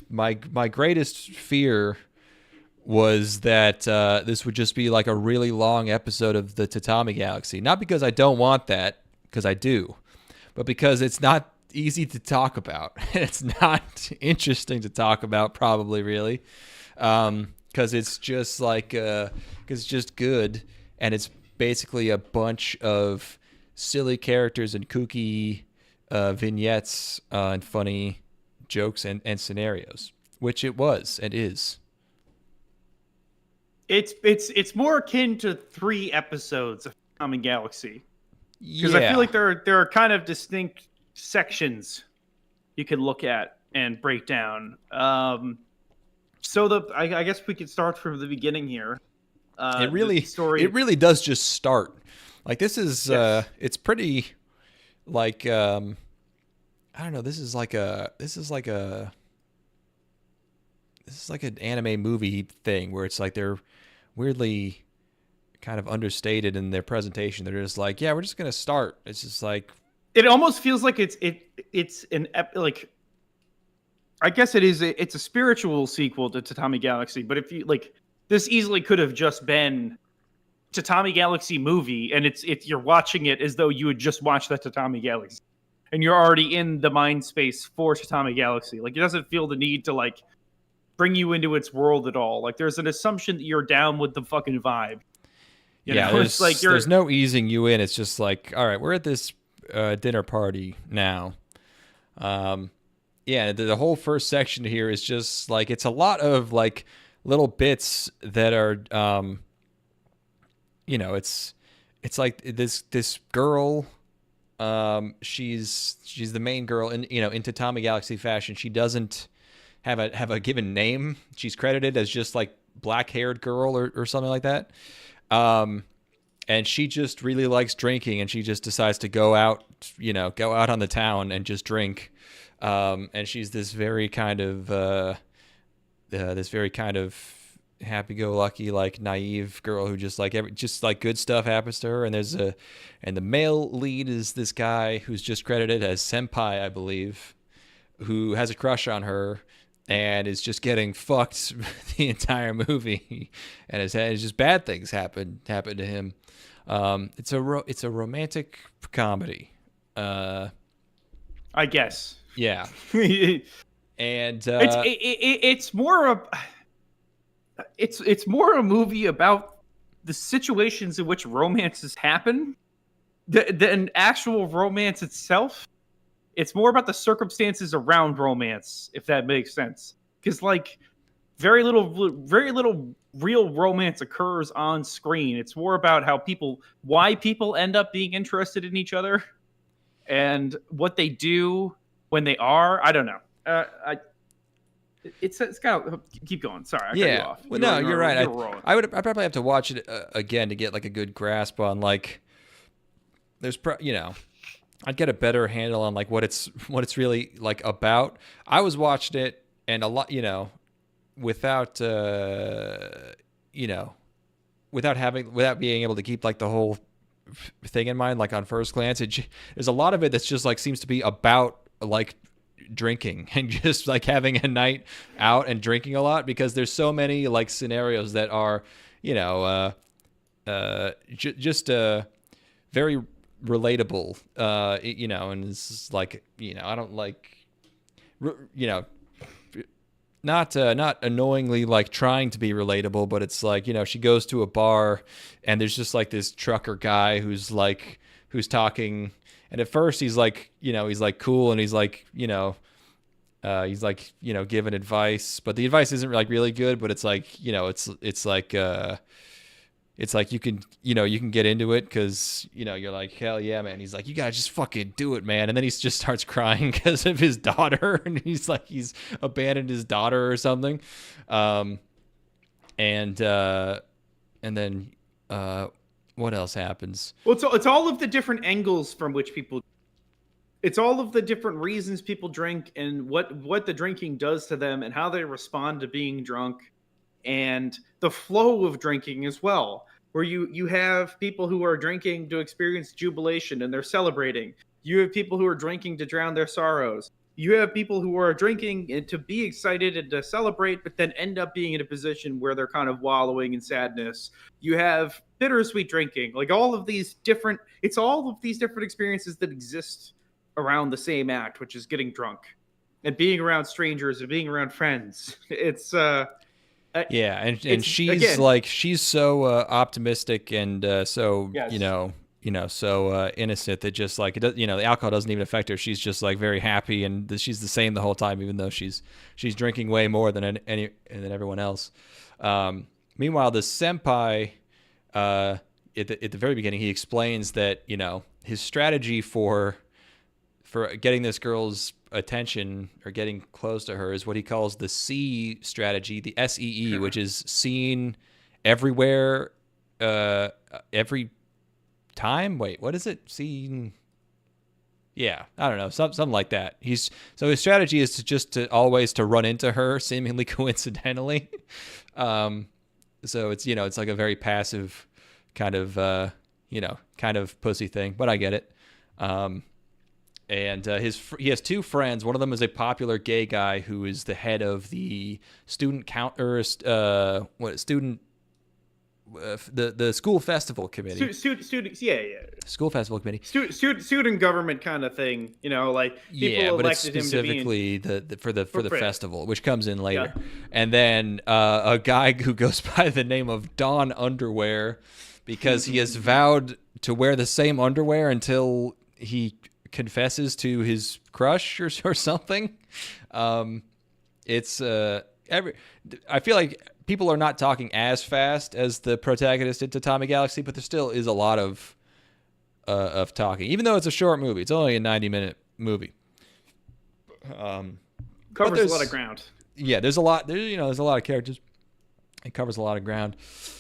my greatest fear was that this would just be like a really long episode of the Tatami Galaxy. Not because I don't want that, because I do, but because it's not easy to talk about. It's not interesting to talk about, probably, really, because it's just like it's just good, and it's basically a bunch of silly characters and kooky vignettes and funny jokes and scenarios, which it was and is. It's more akin to 3 episodes of Tatami Galaxy, because I feel like there are kind of distinct sections you can look at and break down. So I guess we could start from the beginning here. It really does just start. Like this is it's pretty like I don't know, this is like an anime movie thing where it's like they're weirdly kind of understated in their presentation. They're just like, yeah, we're just gonna start. It's just like it almost feels like it's like, I guess it's a spiritual sequel to Tatami Galaxy, but if you like, this easily could have just been Tatami Galaxy movie, and it's you're watching it as though you had just watched the Tatami Galaxy, and you're already in the mind space for Tatami Galaxy. Like, it doesn't feel the need to like bring you into its world at all. Like there's an assumption that you're down with the fucking vibe. You know? There's, it's like there's no easing you in. It's just like, all right, we're at this dinner party now. The whole first section here is just like, it's a lot of like little bits that are, it's like this girl, she's the main girl in, into Tommy Galaxy fashion. She doesn't have a given name. She's credited as just like black-haired girl or something like that. And she just really likes drinking, and she just decides to go out on the town and just drink. And she's this very kind of happy-go-lucky, like naive girl who just like good stuff happens to her. And and the male lead is this guy who's just credited as Senpai, I believe, who has a crush on her and is just getting fucked the entire movie, and it's just bad things happen to him. It's a romantic comedy, I guess. Yeah. And it's more a movie about the situations in which romances happen than actual romance itself. It's more about the circumstances around romance, if that makes sense. Because like very little real romance occurs on screen. It's more about why people end up being interested in each other and what they do when they are. I don't know. It's got to keep going. Sorry, I cut you off. Well, you're right. I'd probably have to watch it again to get like a good grasp on like. There's I'd get a better handle on like what it's really like about. I was watching it and a lot, without without being able to keep like the whole thing in mind, like on first glance, there's a lot of it that's just like seems to be about like drinking and just like having a night out and drinking a lot, because there's so many like scenarios that are, just very relatable, and it's like, I don't like, not annoyingly like trying to be relatable, but it's like, she goes to a bar and there's just like this trucker guy who's talking, and at first he's like, he's like cool, and he's like, he's like, giving advice, but the advice isn't like really good, but it's like, it's like you can get into it because, you're like, hell yeah, man. He's like, you gotta just fucking do it, man. And then he just starts crying because of his daughter. And he's like, he's abandoned his daughter or something. And then what else happens? Well, it's all of the different angles from which people. It's all of the different reasons people drink and what the drinking does to them and how they respond to being drunk. And the flow of drinking as well, where you have people who are drinking to experience jubilation and they're celebrating. You have people who are drinking to drown their sorrows. You have people who are drinking to be excited and to celebrate, but then end up being in a position where they're kind of wallowing in sadness. You have bittersweet drinking, like all of these different experiences that exist around the same act, which is getting drunk and being around strangers and being around friends. It's and she's again, like, she's so optimistic and so yes. So innocent that just like it does, the alcohol doesn't even affect her. She's just like very happy, and she's the same the whole time, even though she's drinking way more than than everyone else. Meanwhile, the senpai, at the very beginning, he explains that his strategy for getting this girl's attention or getting close to her is what he calls the C strategy, the SEE, which is seen everywhere, every time. Wait, what is it? Seen? Yeah, I don't know, something like that. So his strategy is to always run into her, seemingly coincidentally. So it's it's like a very passive kind of pussy thing, but I get it. And he has two friends. One of them is a popular gay guy who is the head of the student the school festival committee. Students, yeah. School festival committee. Student government kind of thing, like people but it's elected him to be specifically for the festival, which comes in later. Yeah. And then a guy who goes by the name of Don Underwear, because he has vowed to wear the same underwear until he confesses to his crush or something. I feel like people are not talking as fast as the protagonist in Tatami Galaxy, but there still is a lot of talking, even though it's a short movie. It's only a 90-minute movie. Covers a lot of ground. Yeah, there's a lot. There's a lot of characters. It covers a lot of ground.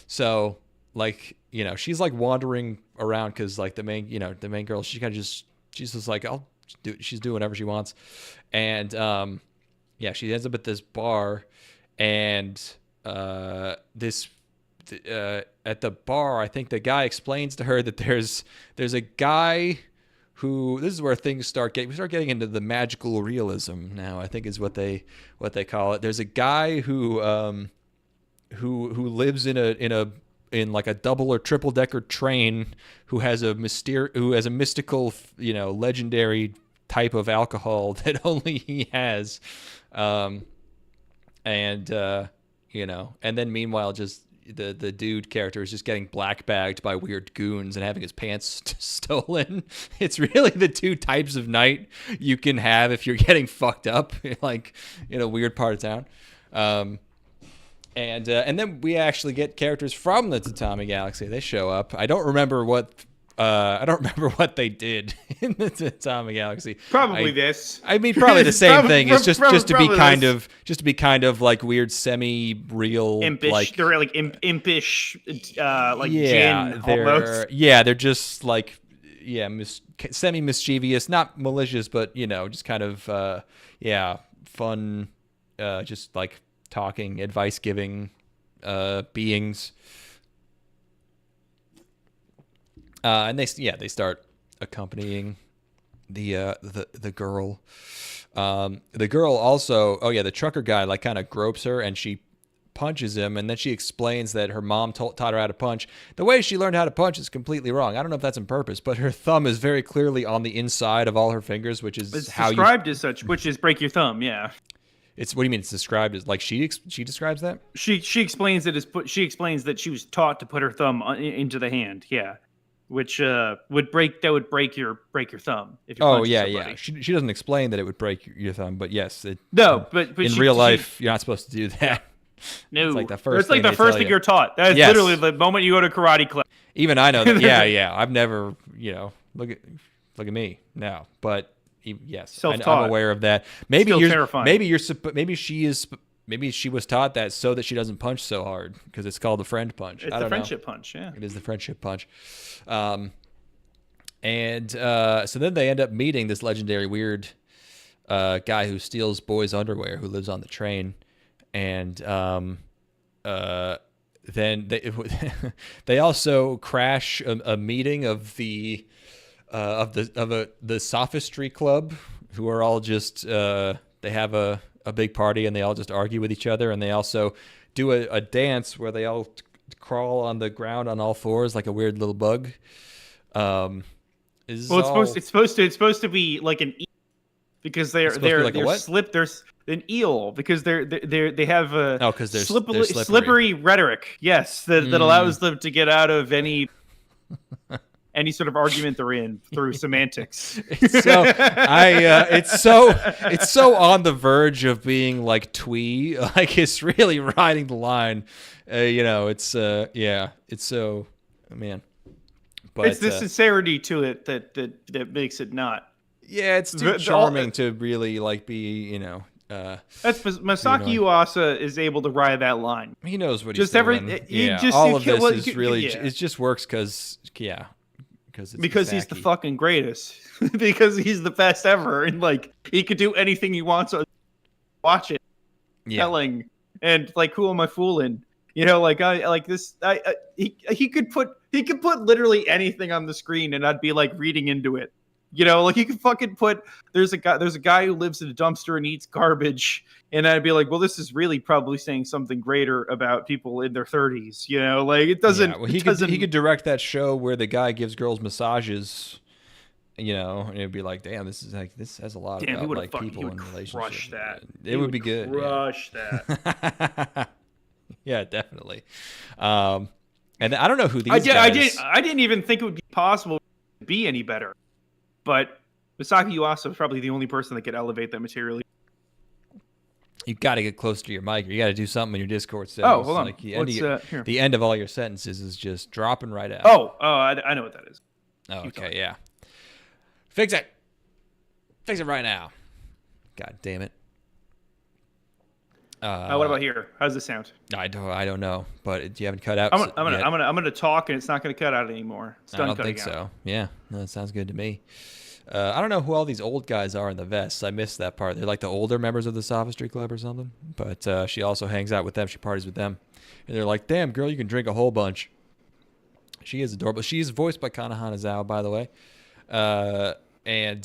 So, like, she's like wandering around because like the main girl, she's just like, she's doing whatever she wants, and she ends up at this bar, and at the bar, I think the guy explains to her that there's a guy who, this is where things we start getting into the magical realism now, I think is what they call it. There's a guy who lives in like a double or triple decker train, who has a mystical, legendary type of alcohol that only he has. And then meanwhile, just the dude character is just getting black bagged by weird goons and having his pants stolen. It's really the two types of night you can have if you're getting fucked up, like in a weird part of town. And then we actually get characters from the Tatami Galaxy. They show up. I don't remember what they did in the Tatami Galaxy. Probably this. I mean, probably the same thing. It's just to be kind of like weird, semi-real, impish. Like, they're like impish, like Jin almost. Yeah, they're just like semi-mischievous, not malicious, but just kind of fun, just like talking, advice giving beings. And they start accompanying the girl. The girl also, the trucker guy like kind of gropes her and she punches him, and then she explains that her mom taught her how to punch. The way she learned how to punch is completely wrong. I don't know if that's on purpose, but her thumb is very clearly on the inside of all her fingers, which is it's described as such, which is break your thumb. Yeah. What do you mean it's described as? Like she describes that? She explains it as she explains that she was taught to put her thumb into the hand. Yeah. Which would break your thumb if you punch somebody. Yeah. She doesn't explain that it would break your thumb, but yes, but in real life you're not supposed to do that. No, it's like the first thing you're taught. That's literally the moment you go to karate class. Even I know that. Yeah. I've never, look at me now, but yes, I'm aware of that. Maybe Still terrifying. Maybe she was taught that so that she doesn't punch so hard, because it's called the friend punch. It's the friendship punch, yeah. It is the friendship punch. So then they end up meeting this legendary weird guy who steals boys' underwear, who lives on the train. And then they also crash a meeting of the sophistry club, who are all just they have a big party and they all just argue with each other, and they also do a dance where they all crawl on the ground on all fours like a weird little bug. It's supposed to be like an eel, because they're slip. There's an eel because they have a they're slippery rhetoric. Yes, that allows them to get out of any sort of argument they're in through semantics. It's so on the verge of being like twee, like it's really riding the line. It's so, man. But it's the sincerity to it that makes it not. Yeah, it's too charming to really like be, That's Masaki Yuasa is able to ride that line. He knows what he's doing. It just works because he's the fucking greatest. Because he's the best ever, and like he could do anything he wants. Watch it, telling, and like, who am I fooling? He could put literally anything on the screen, and I'd be like reading into it. You know, like you can fucking put there's a guy who lives in a dumpster and eats garbage, and I'd be like, well, this is really probably saying something greater about people in their 30s. You know, like it doesn't. Yeah, well, he could direct that show where the guy gives girls massages. You know, and it'd be like, damn, this has a lot about like people and relationships. Crush that. It would be good. Crush that. Yeah, definitely. And I don't know who these guys. I didn't even think it would be possible to be any better. But Masaki Yuasa is probably the only person that could elevate that materially. You got to get close to your mic. You got to do something in your Discord settings. Oh, hold on. Like the end of all your sentences is just dropping right out. I know what that is. Oh, okay, yeah. Fix it. Fix it right now. God damn it. What about here? How's this sound? I don't know, but you haven't cut out. I'm gonna talk, and it's not gonna cut out anymore. It's done. I don't think so. Yeah, no, that sounds good to me. I don't know who all these old guys are in the vests. I missed that part. They're like the older members of the Sophistry Club or something. But she also hangs out with them. She parties with them, and they're like, "Damn, girl, you can drink a whole bunch." She is adorable. She is voiced by Kana Hanazawa, by the way. And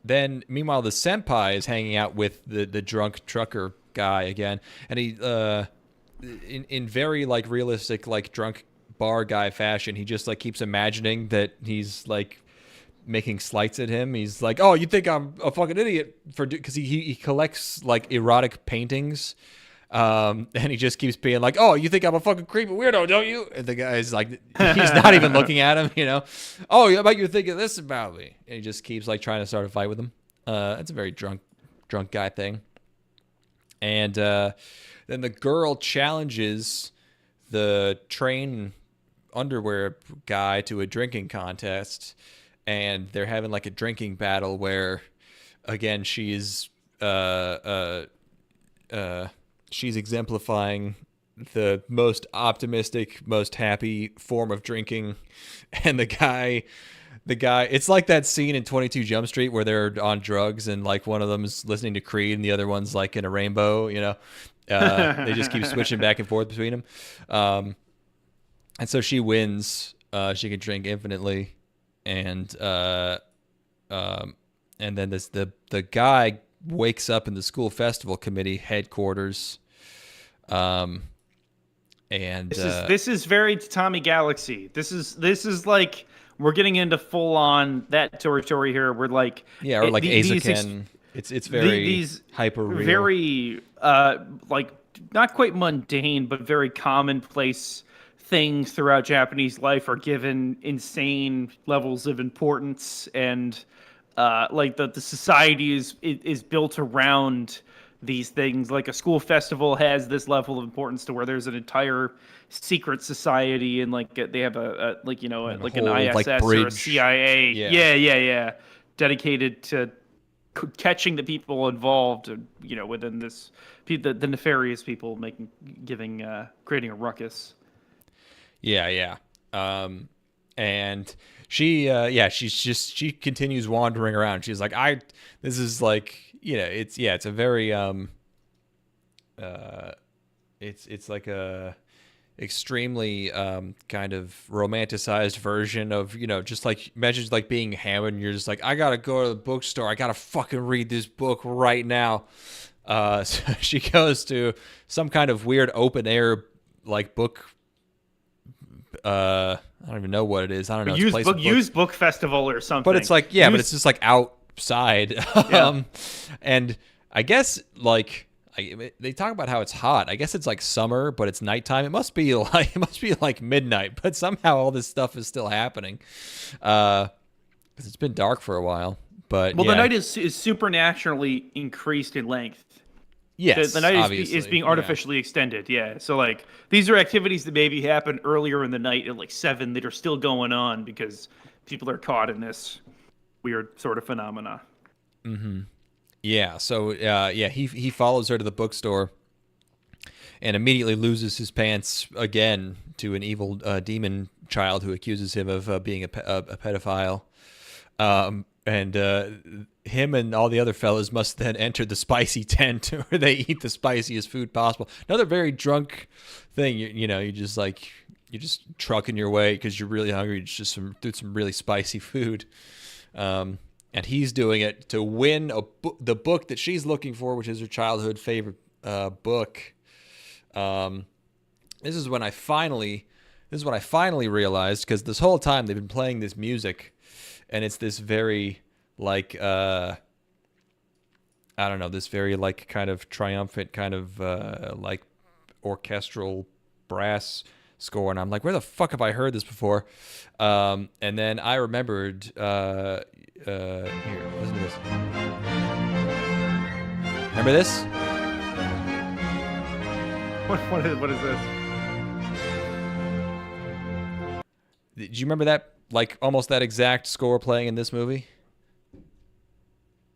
then, meanwhile, the senpai is hanging out with the drunk trucker guy again, and he, in very like realistic like drunk bar guy fashion, he just like keeps imagining that he's like making slights at him. He's like, "Oh, you think I'm a fucking idiot because he collects like erotic paintings." And he just keeps being like, "Oh, you think I'm a fucking creepy weirdo, don't you?" And the guy's like, he's not even looking at him, you know. "Oh, I bet you're thinking this about me." And he just keeps like trying to start a fight with him. That's a very drunk guy thing. And then the girl challenges the train underwear guy to a drinking contest, and they're having like a drinking battle where, again, she's exemplifying the most optimistic, most happy form of drinking. And the guy, it's like that scene in 22 Jump Street where they're on drugs and like one of them is listening to Creed and the other one's like in a rainbow, you know. They just keep switching back and forth between them. And so she wins. She can drink infinitely. And then the guy wakes up in the school festival committee headquarters, and this is very Tatami Galaxy. This is like we're getting into full on that territory here. We're like Eizouken. It's very hyper real, very like not quite mundane, but very commonplace things throughout Japanese life are given insane levels of importance, and like the society is built around these things. Like a school festival has this level of importance to where there's an entire secret society, and like they have an ISS like or a CIA, yeah, dedicated to catching the people involved, you know, within this the nefarious people creating a ruckus. Yeah. And she continues wandering around. She's like, this is like, you know, it's a very, it's like a extremely, kind of romanticized version of, you know, just like, imagine like being Hammond and you're just like, I gotta go to the bookstore. I gotta fucking read this book right now. So she goes to some kind of weird open air, like book, I don't even know what it is. I don't know. Used book festival or something. But it's like, but it's just like outside. Yeah. And I guess like they talk about how it's hot. I guess it's like summer, but it's nighttime. It must be like midnight, but somehow all this stuff is still happening. Because it's been dark for a while. But the night is supernaturally increased in length. Yes, the night is being artificially extended. Yeah, so like these are activities that maybe happen earlier in the night at like 7 that are still going on because people are caught in this weird sort of phenomena. Mm-hmm. Yeah. So he follows her to the bookstore and immediately loses his pants again to an evil demon child who accuses him of being a pedophile. And him and all the other fellas must then enter the spicy tent where they eat the spiciest food possible. Another very drunk thing, you know, you just like, you're just trucking your way because you're really hungry. Just through some really spicy food. And he's doing it to win the book that she's looking for, which is her childhood favorite book. This is when I finally realized, because this whole time they've been playing this music, and it's this very like I don't know, this very like kind of triumphant kind of like orchestral brass score, and I'm like, where the fuck have I heard this before? And then I remembered. Here, listen to this. Remember this? What is this? Did you remember that? Like almost that exact score playing in this movie?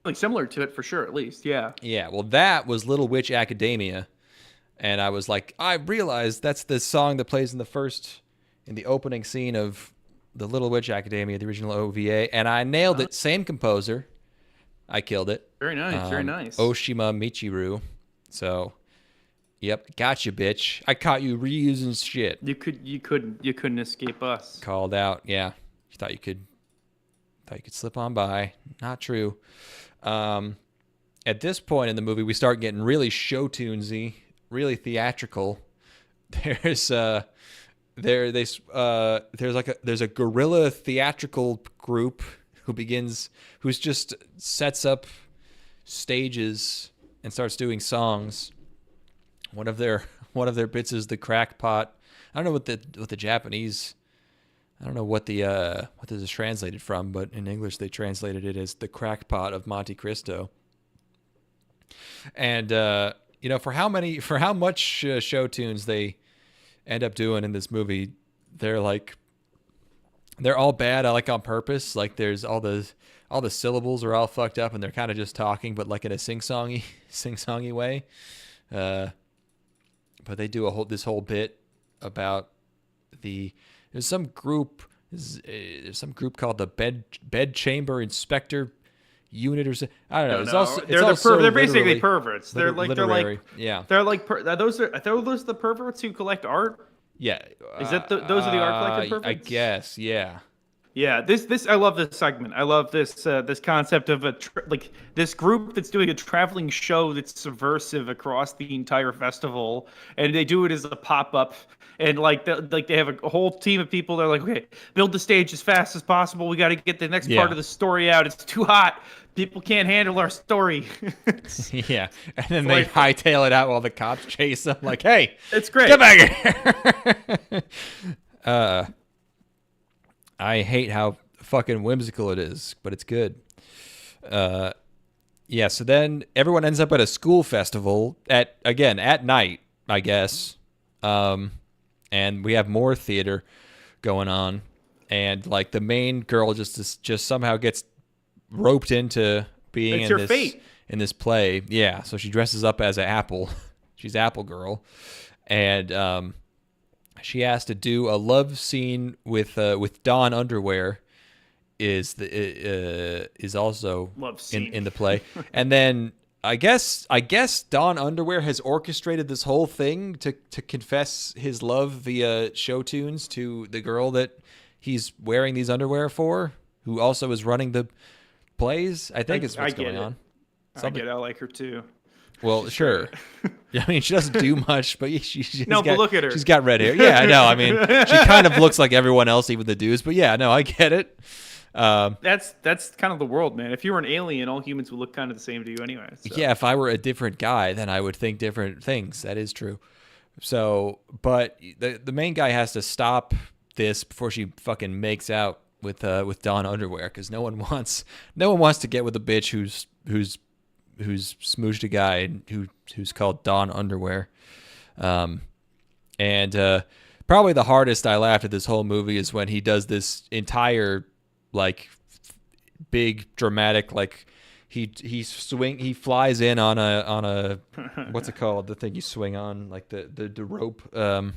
Like similar to it for sure, at least. Yeah. Yeah. Well, that was Little Witch Academia, and I was like, I realized that's the song that plays in the opening scene of the Little Witch Academia, the original OVA, and I nailed it. Same composer. I killed it. Very nice. Very nice. Oshima Michiru. So, yep, got you, bitch. I caught you reusing shit. You couldn't escape us. Called out. Yeah, you thought you could slip on by. Not true. At this point in the movie, we start getting really show tunesy, really theatrical. There's a guerrilla theatrical group who's just sets up stages and starts doing songs. One of their bits is the crackpot. I don't know what the Japanese. I don't know what this is translated from, but in English they translated it as the crackpot of Monte Cristo. And for how much show tunes they end up doing in this movie, they're all bad. I like on purpose. Like there's all the syllables are all fucked up, and they're kind of just talking, but like in a sing-songy way. But they do this whole bit about there's some group called the bed chamber inspector unit or something. I don't know. They're basically perverts. They're like are those the perverts who collect art? Yeah. Is that those are the art collecting perverts? I guess. Yeah. Yeah. This I love this segment. I love this concept of this group that's doing a traveling show that's subversive across the entire festival, and they do it as a pop-up. And they have a whole team of people. They're like, okay, build the stage as fast as possible. We got to get the next part of the story out. It's too hot. People can't handle our story. Yeah, and then they hightail it out while the cops chase them. Like, hey, it's great. Get back here. I hate how fucking whimsical it is, but it's good. Yeah. So then everyone ends up at a school festival at night, I guess. And we have more theater going on, and like the main girl just somehow gets roped into being in this play. Yeah, so she dresses up as an apple. She's Apple Girl, and she has to do a love scene with Dawn Underwear. Is also in the play, and then. I guess Dawn Underwear has orchestrated this whole thing to confess his love via show tunes to the girl that he's wearing these underwear for, who also is running the plays. I think is what's going on. I get it. I like her too. Well, sure. I mean, she doesn't do much, but but look at her. She's got red hair. Yeah, I know. I mean, she kind of looks like everyone else, even the dudes. But yeah, no, I get it. That's kind of the world, man. If you were an alien, all humans would look kind of the same to you anyway. So. Yeah, if I were a different guy, then I would think different things. That is true. So, but the main guy has to stop this before she fucking makes out with Dawn Underwear, because no one wants to get with a bitch who's smooshed a guy who's called Dawn Underwear. And probably the hardest I laughed at this whole movie is when he does this entire like big dramatic, like he flies in on a what's it called, the thing you swing on, like the rope, whatever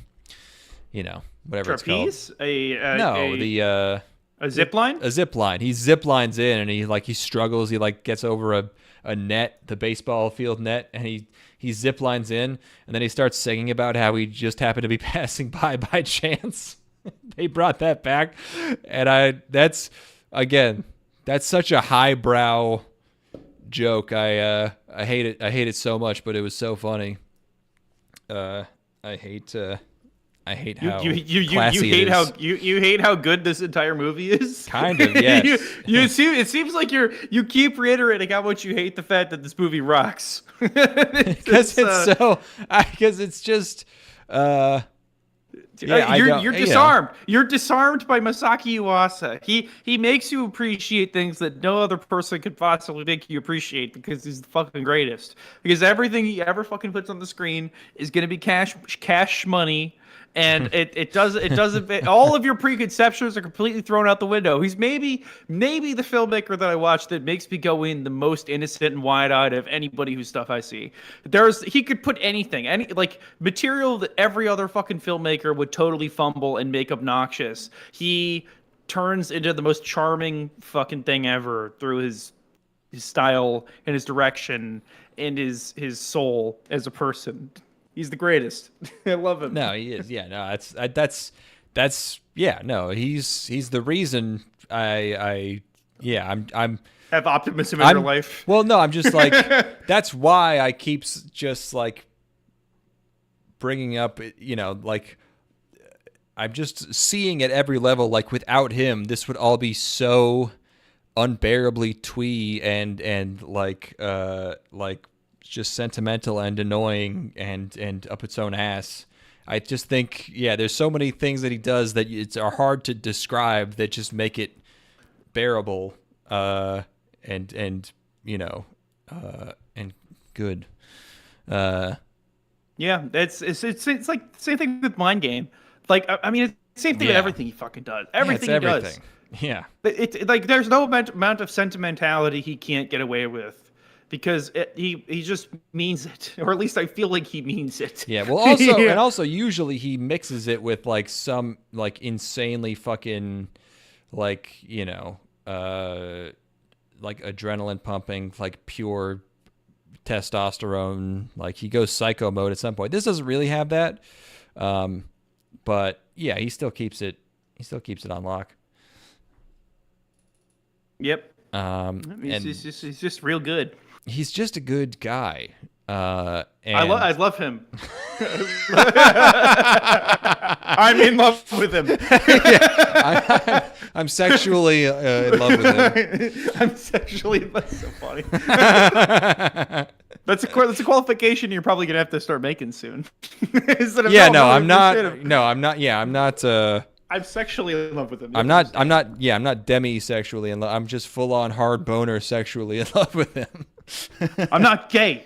trapeze? it's called. The A zip line? A zip line. He zip lines in, and he struggles. He like gets over a net, the baseball field net, and he zip lines in, and then he starts singing about how he just happened to be passing by chance. They brought that back, and that's such a highbrow joke. I hate it. I hate it so much, but it was so funny. I hate how classy it is. You hate how good this entire movie is. Kind of, yes. It seems like you keep reiterating how much you hate the fact that this movie rocks. Because it's just. You're disarmed. You're disarmed by Masaki Yuasa. He makes you appreciate things that no other person could possibly make you appreciate because he's the fucking greatest. Because everything he ever fucking puts on the screen is gonna be cash money. And it doesn't. All of your preconceptions are completely thrown out the window. He's maybe the filmmaker that I watched that makes me go in the most innocent and wide-eyed of anybody whose stuff I see. He could put anything, any like material that every other fucking filmmaker would totally fumble and make obnoxious. He turns into the most charming fucking thing ever through his style and his direction and his soul as a person. He's the greatest. I love him. No, he is. Yeah, no, that's yeah, no, he's the reason I'm have optimism in your life. Well, no, I'm just like that's why I keep just like bringing up, like I'm just seeing at every level, like without him, this would all be so unbearably twee and like just sentimental and annoying and up its own ass. I just think, there's so many things that he does that are hard to describe that just make it bearable and good. It's like the same thing with Mind Game. Like I mean, it's the same thing with everything he fucking does. Everything he does. Yeah. It's like there's no amount of sentimentality he can't get away with. Because he just means it, or at least I feel like he means it. Yeah, well, also and also usually he mixes it with like some like insanely fucking like like adrenaline pumping, like pure testosterone. Like he goes psycho mode at some point. This doesn't really have that, but yeah, he still keeps it. He still keeps it on lock. Yep. He's just real good. He's just a good guy. And I love him. I'm in love with him. I'm sexually in love with him. I'm sexually. That's so funny. That's a qualification you're probably gonna have to start making soon. I'm not. Yeah, I'm not. I'm sexually in love with him. I'm not demisexually in love. I'm just full on hard boner sexually in love with him. I'm not gay.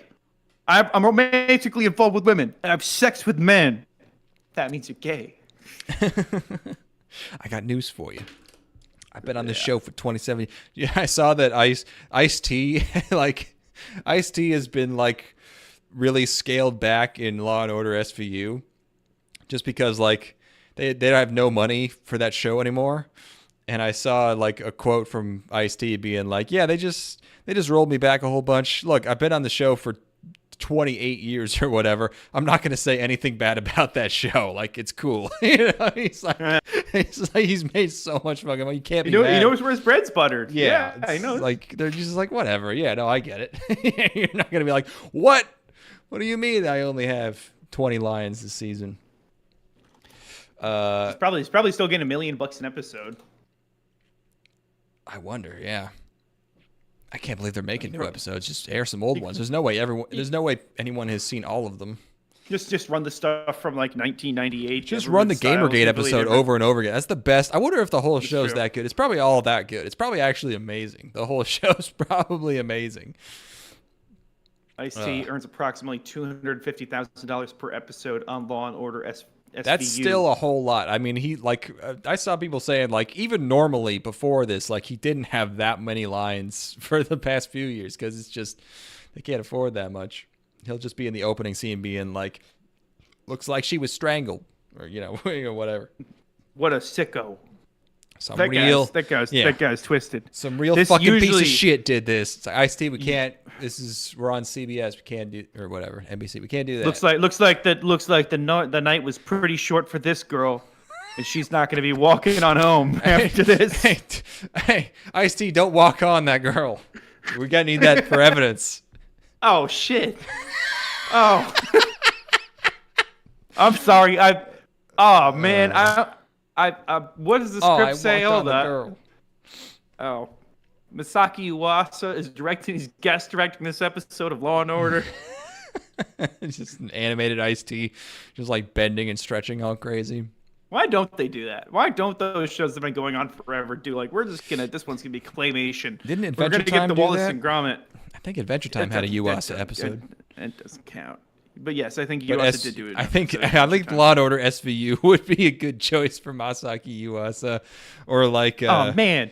I'm romantically involved with women, and I have sex with men. That means you're gay. I got news for you. I've been on this show for 27 years. Yeah, I saw that Ice-T, like Ice-T has been like really scaled back in Law and Order SVU, just because like they don't have no money for that show anymore. And I saw like a quote from Ice-T being like, "Yeah, they just rolled me back a whole bunch. Look, I've been on the show for 28 years or whatever. I'm not going to say anything bad about that show. Like, it's cool." He's made so much fucking money. You can't be mad. He knows where his bread's buttered. Yeah, I know. Like, they're just like, whatever. Yeah, no, I get it. You're not going to be like, what? What do you mean I only have 20 lines this season? He's probably still getting $1 million an episode. I wonder, yeah. I can't believe they're making new episodes. Just air some old ones. There's no way anyone has seen all of them. Just run the stuff from like 1998. Just run the Gamergate episode over and over again. That's the best. I wonder if the whole show's that good. It's probably all that good. It's probably actually amazing. The whole show's probably amazing. Ice-T earns approximately $250,000 per episode on Law and Order SVU. That's still a whole lot. I mean, I saw people saying like even normally before this, like he didn't have that many lines for the past few years because it's just they can't afford that much. He'll just be in the opening scene being like, "Looks like she was strangled," or whatever. What a sicko. Some that real guy's twisted. Some real This fucking piece usually- of shit did this. It's like, Ice-T, we can't. We're on CBS. We can't do, or whatever, NBC. We can't do that. Looks like the night was pretty short for this girl, and she's not going to be walking on home after this. Hey, Ice-T, don't walk on that girl. We're gonna need that for evidence. Oh shit. Oh. I'm sorry. Oh man. What does the script say? Hold on. Oh. Masaki Uwasa is guest directing this episode of Law and Order. It's just an animated Ice-T, just like bending and stretching all crazy. Why don't they do that? Why don't those shows that have been going on forever do like this one's gonna be claymation? Didn't We're Adventure gonna Time get the do Wallace that? and Gromit. I think Adventure Time had a Uwasa episode. It doesn't count. But yes, I think But Uwasa did do it. I think Law and Order SVU would be a good choice for Masaki Uwasa, or like. Oh man.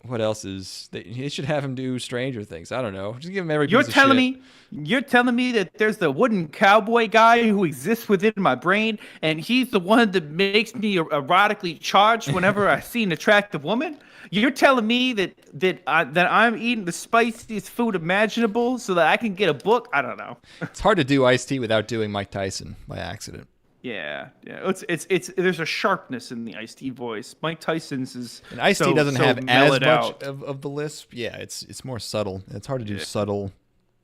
What else is? They should have him do Stranger Things. I don't know. Just give him every. You're piece of telling shit. You're telling me that there's the wooden cowboy guy who exists within my brain, and he's the one that makes me erotically charged whenever I see an attractive woman? You're telling me that I'm eating the spiciest food imaginable so that I can get a book? I don't know. It's hard to do Ice-T without doing Mike Tyson by accident. Yeah. It's there's a sharpness in the Ice-T voice. Mike Tyson's is And Ice-T so, doesn't so have as mellowed much out. of the lisp. Yeah, it's more subtle. It's hard to do subtle.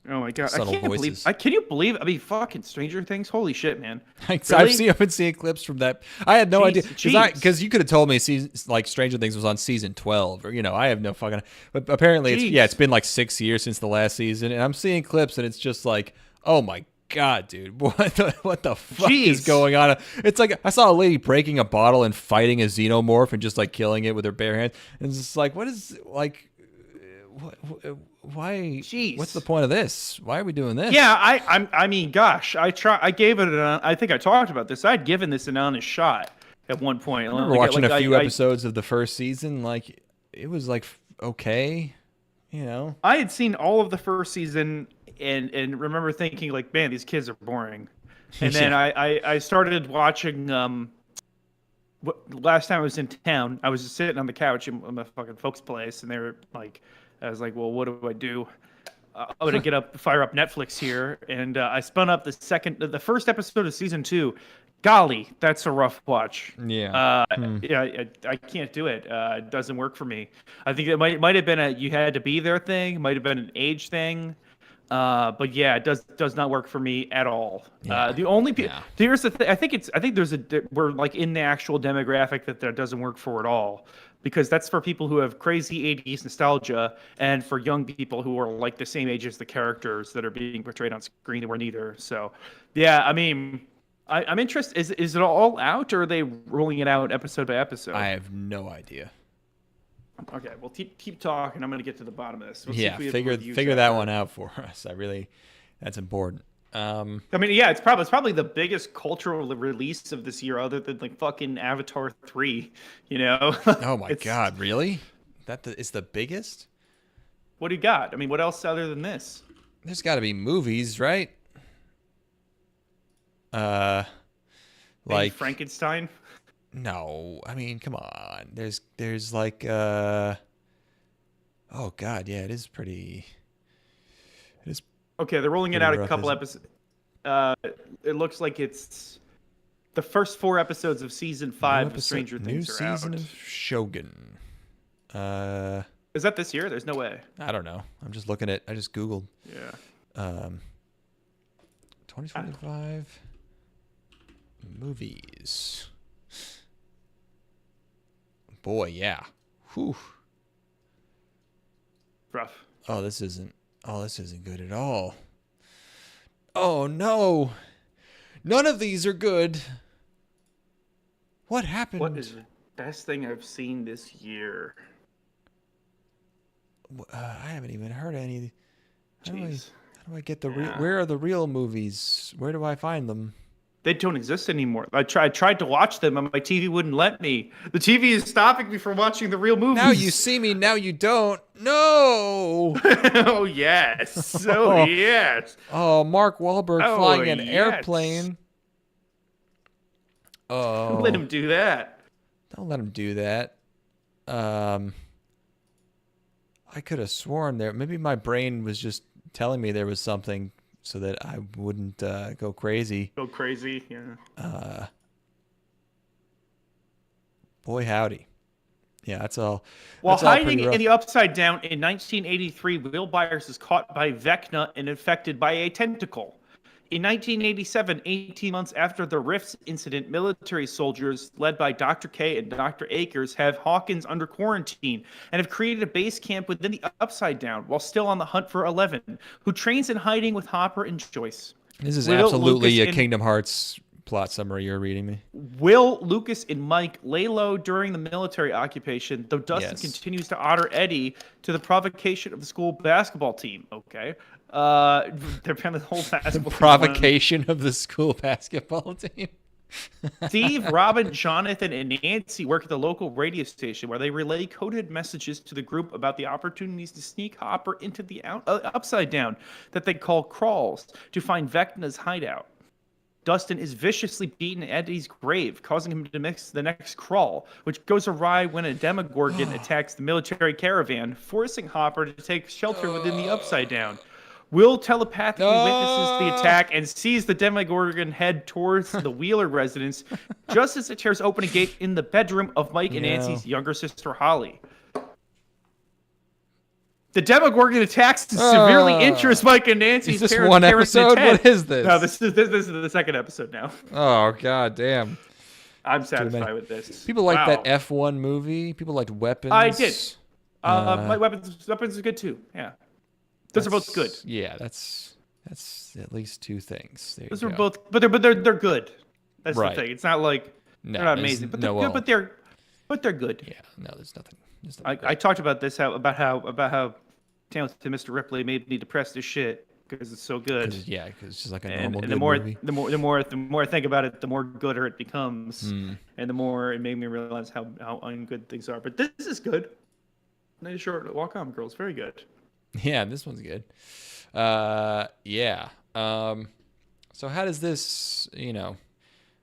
Oh my god! subtle I can't voices. believe. Can you believe? I mean, fucking Stranger Things. Holy shit, man! I've been seeing clips from that. I had no idea because you could have told me like Stranger Things was on season 12 or I have no fucking. But apparently it's been like 6 years since the last season, and I'm seeing clips and it's just like, oh my god, dude, what the fuck is going on? It's like I saw a lady breaking a bottle and fighting a xenomorph and just like killing it with her bare hands, and it's just like, what is like. Why? Jeez. What's the point of this? Why are we doing this? Yeah, I mean, gosh, I gave it I think I talked about this. I'd given this an honest shot at one point. I remember watching a few episodes of the first season. Like, it was like okay, I had seen all of the first season and remember thinking like, man, these kids are boring. And then I started watching. Last time I was in town, I was just sitting on the couch in my fucking folks' place, and they were like, I was like, well, what do I do? I'm gonna fire up Netflix here, and I spun up the first episode of season 2. Golly, that's a rough watch. Yeah. Yeah, I can't do it. It doesn't work for me. I think it might have been a you had to be there thing. It might have been an age thing. But yeah, it does not work for me at all. Yeah. The only here's the thing. I think we're like in the actual demographic that doesn't work for at all, because that's for people who have crazy 80s nostalgia and for young people who are like the same age as the characters that are being portrayed on screen, and we're neither. So yeah, I mean, I'm interested. Is it all out, or are they rolling it out episode by episode? I have no idea. Okay, well, keep talking. I'm going to get to the bottom of this. Yeah, figure that one out for us. That's important. I mean, yeah, it's probably the biggest cultural release of this year, other than like fucking Avatar 3. Oh my god, really? It's the biggest? What do you got? I mean, what else other than this? There's got to be movies, right? Like maybe Frankenstein. No, I mean, come on. There's like oh god, yeah, it is pretty. It is. Okay, they're rolling it out a couple episodes. It looks like it's the first 4 episodes of season 5 of Stranger Things are out. New season of Shogun. Is that this year? There's no way. I don't know. I'm just looking at. I just googled. Yeah. 2025 movies. Boy, yeah. Whew. Rough. Oh, this isn't good at all. Oh no. None of these are good. What happened? What is the best thing I've seen this year? I haven't even heard any. How do I get the Yeah. where are the real movies? Where do I find them? They don't exist anymore. I tried to watch them, and my TV wouldn't let me. The TV is stopping me from watching the real movies. Now you see me, now you don't. No. Oh yes. Oh yes. Oh, Mark Wahlberg flying an yes. airplane. Oh. Don't let him do that. Don't let him do that. I could have sworn there. Maybe my brain was just telling me there was something so that I wouldn't go crazy. Go crazy, yeah. Boy, howdy. Yeah, that's all. While That's all hiding pretty rough. in the Upside Down in 1983, Will Byers is caught by Vecna and infected by a tentacle. In 1987, 18 months after the Rifts incident, military soldiers led by Dr. K and Dr. Akers have Hawkins under quarantine and have created a base camp within the Upside Down while still on the hunt for Eleven, who trains in hiding with Hopper and Joyce. This is Will, absolutely Lucas, a and- Kingdom Hearts plot summary you're reading me. Will, Lucas, and Mike lay low during the military occupation, though Dustin Yes. continues to honor Eddie to the provocation of the school basketball team. Okay. They're playing the whole basketball team. Provocation of the school basketball team. Steve, Robin, Jonathan, and Nancy work at the local radio station where they relay coded messages to the group about the opportunities to sneak Hopper into the Upside Down that they call crawls to find Vecna's hideout. Dustin is viciously beaten at Eddie's grave, causing him to miss the next crawl, which goes awry when a Demogorgon attacks the military caravan, forcing Hopper to take shelter within the Upside Down. Will telepathically witnesses the attack and sees the Demogorgon head towards the Wheeler residence, just as it tears open a gate in the bedroom of Mike and Yeah. Nancy's younger sister, Holly. The Demogorgon attacks and severely injures Mike and Nancy's Is this parents, one Terrence and episode? Ted. What is this? No, this is the second episode now. Oh, god damn. I'm satisfied with this. People like Wow. that F1 movie. People liked Weapons. I did. My weapons are good too. Yeah, those are both good. Yeah, that's at least two things. There Those you are go. both, but they're good. That's Right. the thing. It's not like No, they're not there's amazing, but no, they're well, good. But they're good. Yeah, no, there's nothing. There's nothing I talked about this about how talented Mr. Ripley made me depressed as shit because it's so good. Yeah, because it's just like a And, normal and good the more movie. the more I think about it, the more gooder it becomes, Hmm. and the more it made me realize how ungood things are. But this is good. Nice short walk on, girls. Very good. Yeah, this one's good. Yeah. So how does this,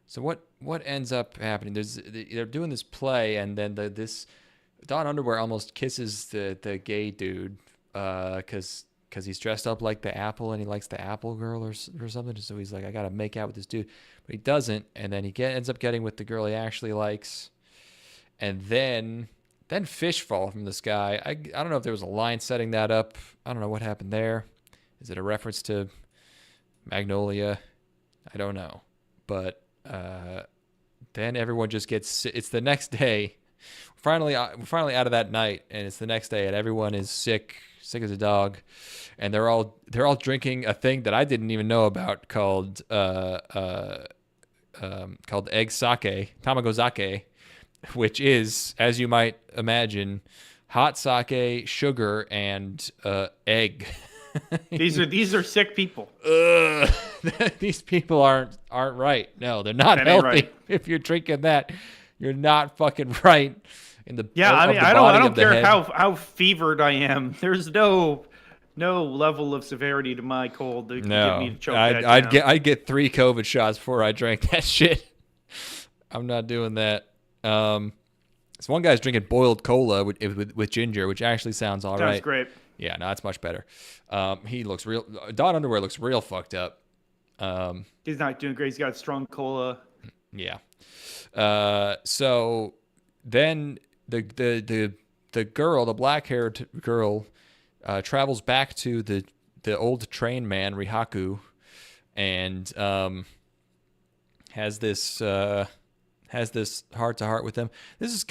so what ends up happening? They're doing this play, and then this Don Underwear almost kisses the gay dude because he's dressed up like the apple and he likes the apple girl or something. So he's like, I gotta make out with this dude, but he doesn't, and then he ends up getting with the girl he actually likes, and then fish fall from the sky. I don't know if there was a line setting that up. I don't know what happened there. Is it a reference to Magnolia? I don't know. But then everyone just gets. It's the next day. We're finally out of that night, and it's the next day, and everyone is sick as a dog, and they're all drinking a thing that I didn't even know about called egg sake, tamagozake, which is, as you might imagine, hot sake, sugar, and egg. These are sick people. These people aren't right. No, they're not That ain't healthy. right. If you're drinking that, you're not fucking right. Yeah, I mean, of the I body don't of the care head. how fevered I am. There's no level of severity to my cold that can get No, me to choke that I'd down. I'd get 3 COVID shots before I drank that shit. I'm not doing that. So one guy's drinking boiled cola with ginger, which actually sounds all right. Sounds great. Yeah, no, it's much better. He looks real. Don Underwear looks real fucked up. He's not doing great. He's got strong cola. Yeah. So then the girl, the black-haired girl, travels back to the old train man Rihaku, and has this heart-to-heart with him. This is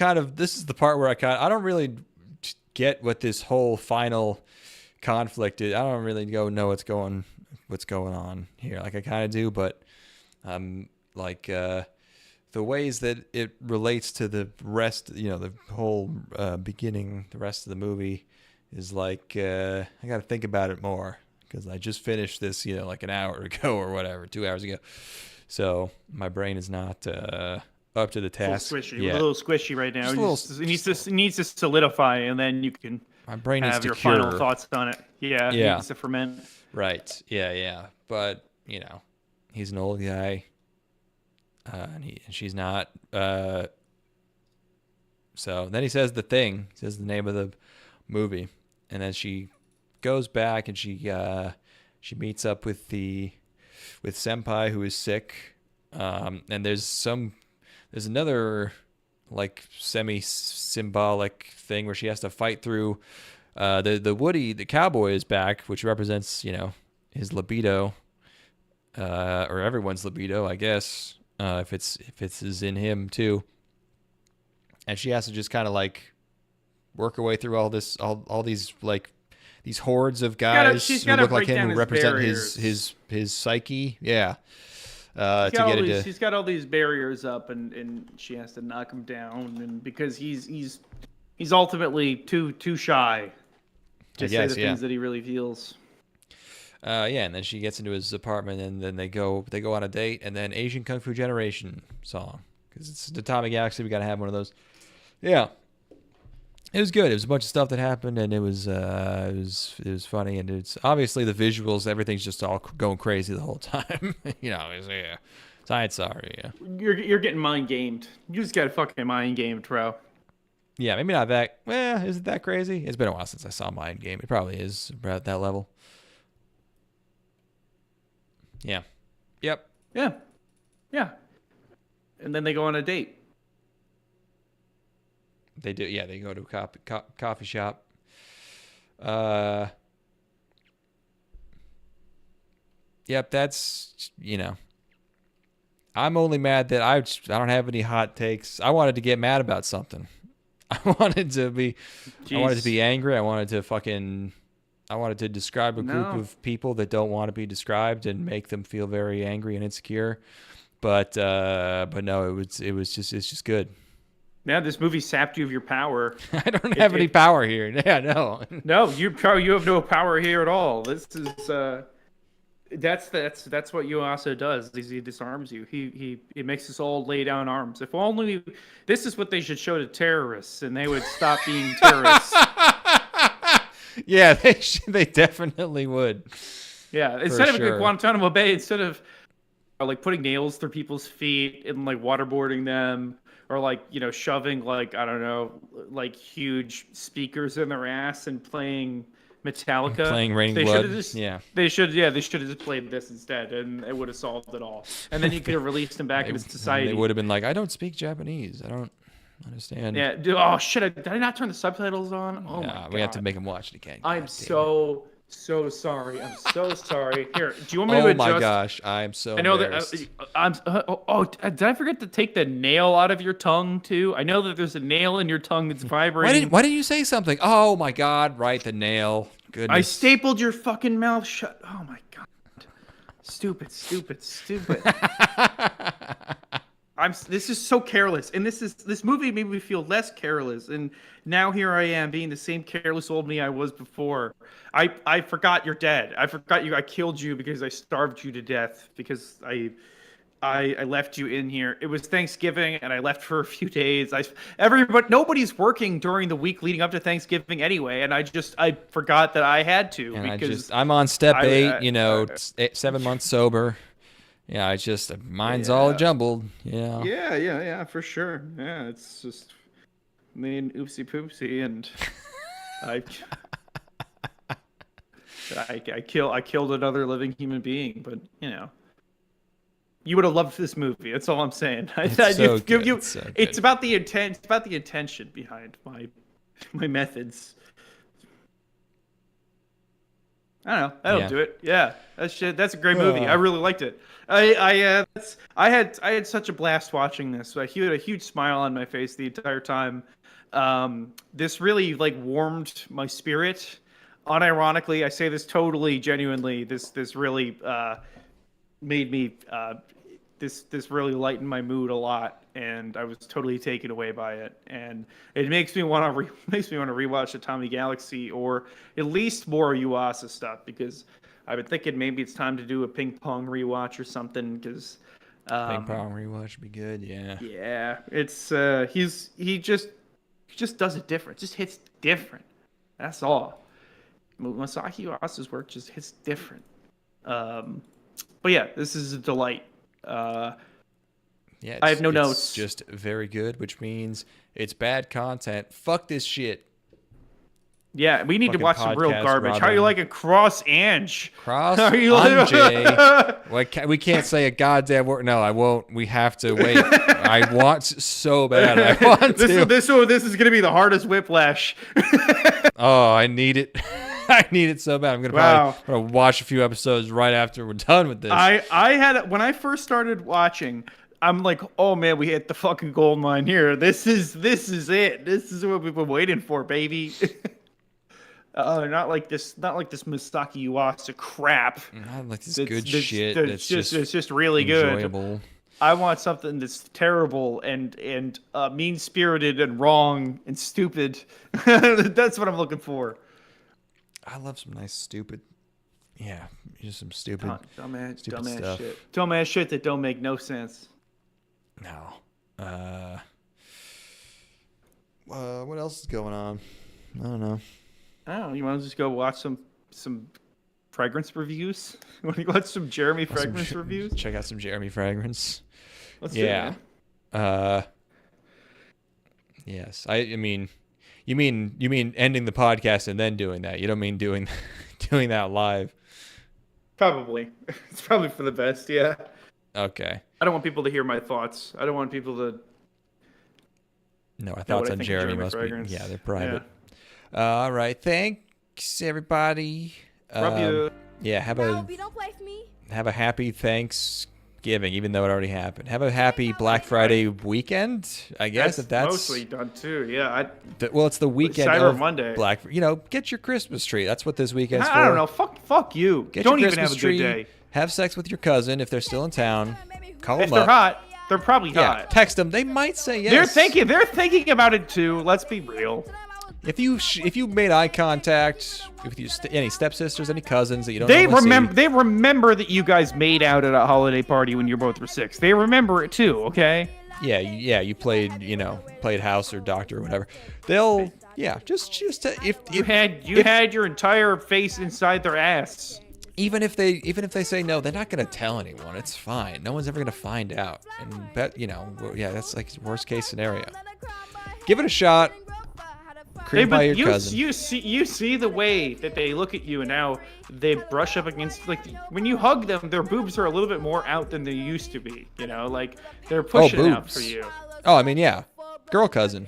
the part where I don't really get what this whole final conflict is. I don't really know what's going on here. Like I kind of do, but the ways that it relates to the rest, the whole beginning, the rest of the movie is like I got to think about it more because I just finished this, like an hour ago or whatever, 2 hours ago. So my brain is not up to the task. A yet. little squishy right now. Just a little- It needs to solidify, and then you can My brain needs have to your cure. final thoughts on it. Yeah, it Yeah. needs to ferment. Right. Yeah. But he's an old guy, and she's not. So then he says the thing. He says the name of the movie, and then she goes back and she meets up with Senpai, who is sick. And there's another like semi-symbolic thing where she has to fight through. The Woody, the cowboy, is back, which represents, his libido, or everyone's libido, I guess, if it's is in him too. And she has to just kind of like work her way through all these like these hordes of guys who look like him, who represent his psyche. Yeah. She's got all these barriers up, and she has to knock him down, and because he's ultimately too shy to say the things that he really feels. And then she gets into his apartment, and then they go on a date, and then Asian Kung Fu Generation song, because it's the Atomic Galaxy. We got to have one of those. Yeah, it was good. It was a bunch of stuff that happened, and it was funny, and it's obviously the visuals. Everything's just all going crazy the whole time. Science, sorry. Yeah. You're getting mind gamed. You just got fucking mind gamed, bro. Yeah, maybe not that. Well, is it that crazy? It's been a while since I saw Mind Game. It probably is about that level. Yeah. Yep. Yeah. Yeah. And then they go on a date. They do. Yeah, they go to a coffee shop. Yep, that's, I'm only mad that I don't have any hot takes. I wanted to get mad about something. I wanted to be angry. I wanted to describe a group of people that don't want to be described and make them feel very angry and insecure. But no, it's just good. Yeah, this movie sapped you of your power. I don't have any power here. Yeah, no. No, you have no power here at all. This is that's what Yuasa does. He disarms you. He makes us all lay down arms. If only this is what they should show to terrorists, and they would stop being terrorists. Yeah, they definitely would. Yeah, instead of Guantanamo Bay, instead of like putting nails through people's feet and like waterboarding them, or like shoving like I don't know like huge speakers in their ass and playing Metallica, playing Raining Blood. They should have just played this instead, and it would have solved it all. And then you could have released them back into society. They would have been like, I don't speak Japanese. I don't understand. Yeah. Oh shit! Did I not turn the subtitles on? Oh my God. We have to make them watch it again. I'm so sorry. I'm so sorry. Here, do you want me to adjust? Oh my gosh, I'm so. I know that. Did I forget to take the nail out of your tongue too? I know that there's a nail in your tongue that's vibrating. Why didn't you say something? Oh my God! Right, the nail. Goodness. I stapled your fucking mouth shut. Oh my God. Stupid. This is so careless, and this movie made me feel less careless, and now here I am being the same careless old me I was before. I forgot you're dead. I forgot you. I killed you because I starved you to death because I left you in here. It was Thanksgiving, and I left for a few days. Nobody's working during the week leading up to Thanksgiving anyway, and I forgot that I had to. And because I'm on step 8. 7 months sober. Yeah, mine's all jumbled. Yeah. Yeah, for sure. Yeah, it's just me and oopsie poopsie, and I killed another living human being, but you would have loved this movie. That's all I'm saying. It's about the intent. It's about the intention behind my methods. I don't know. That'll do it. Yeah, that's a great movie. I really liked it. I had such a blast watching this. I had a huge smile on my face the entire time. This really warmed my spirit. Unironically, I say this totally genuinely. This really made me. This really lightened my mood a lot, and I was totally taken away by it. And it makes me want to rewatch Atomic Galaxy, or at least more Yuasa stuff, because I've been thinking maybe it's time to do a ping pong rewatch or something. Because ping pong rewatch would be good. Yeah. Yeah, it's he just does it different. It just hits different. That's all. Masaaki Yuasa's work just hits different. But yeah, this is a delight. Yeah, I have no it's notes. Just very good, which means it's bad content. Fuck this shit. Yeah, we need to Fucking watch some real podcast, garbage. How Robin. you like a cross Ange? Cross Are you like- Anjay. We can't say a goddamn word. No, I won't. We have to wait. I want so bad. I want to. This is gonna be the hardest whiplash. Oh, I need it. I need it so bad. I'm gonna watch a few episodes right after we're done with this. I had when I first started watching, I'm like, oh man, we hit the fucking gold mine here. This is it. This is what we've been waiting for, baby. Not like this Misaki Uwasa crap. Not like this good shit. It's just really enjoyable. good. I want something that's terrible and mean spirited and wrong and stupid. That's what I'm looking for. I love some nice stupid. Yeah, just some stupid, dumbass stuff. shit. Dumbass shit that don't make no sense. No. What else is going on? I don't know. Oh, you want to just go watch some fragrance reviews? You want to watch some Jeremy fragrance reviews? Check out some Jeremy fragrance. Let's do it, man. Yes. I mean, you mean ending the podcast and then doing that. You don't mean doing that live. Probably. It's probably for the best, yeah. Okay. I don't want people to hear my thoughts. I don't want people to. No, our thoughts on Jeremy must fragrance. be. Yeah, they're private. Yeah. All right. Thanks, everybody. Love you. Yeah. Have a happy Thanksgiving, even though it already happened. Have a happy Black Friday weekend. I guess that's mostly done too. Yeah. Well, it's the weekend Cyber of Monday. Black. Get your Christmas tree. That's what this weekend's for. I don't know. Fuck you. Get Don't your even have a Christmas tree. good day. Have sex with your cousin if they're still in town. Call If them they're up. hot, they're probably Yeah, hot. text them. They might say yes. They're thinking about it too. Let's be real. If you made eye contact with any stepsisters, any cousins that you don't They normally remember. see, They remember that you guys made out at a holiday party when you both were 6. They remember it too. Okay. Yeah, you played house or doctor or whatever. They'll just if You had your entire face inside their ass. even if they say no, they're not gonna tell anyone. It's fine. No one's ever gonna find out. And that's like worst case scenario. Give it a shot. Created by your cousin. You see the way that they look at you and how they brush up against, like, when you hug them, their boobs are a little bit more out than they used to be. Like they're pushing out for you. Oh, I mean, yeah. Girl cousin.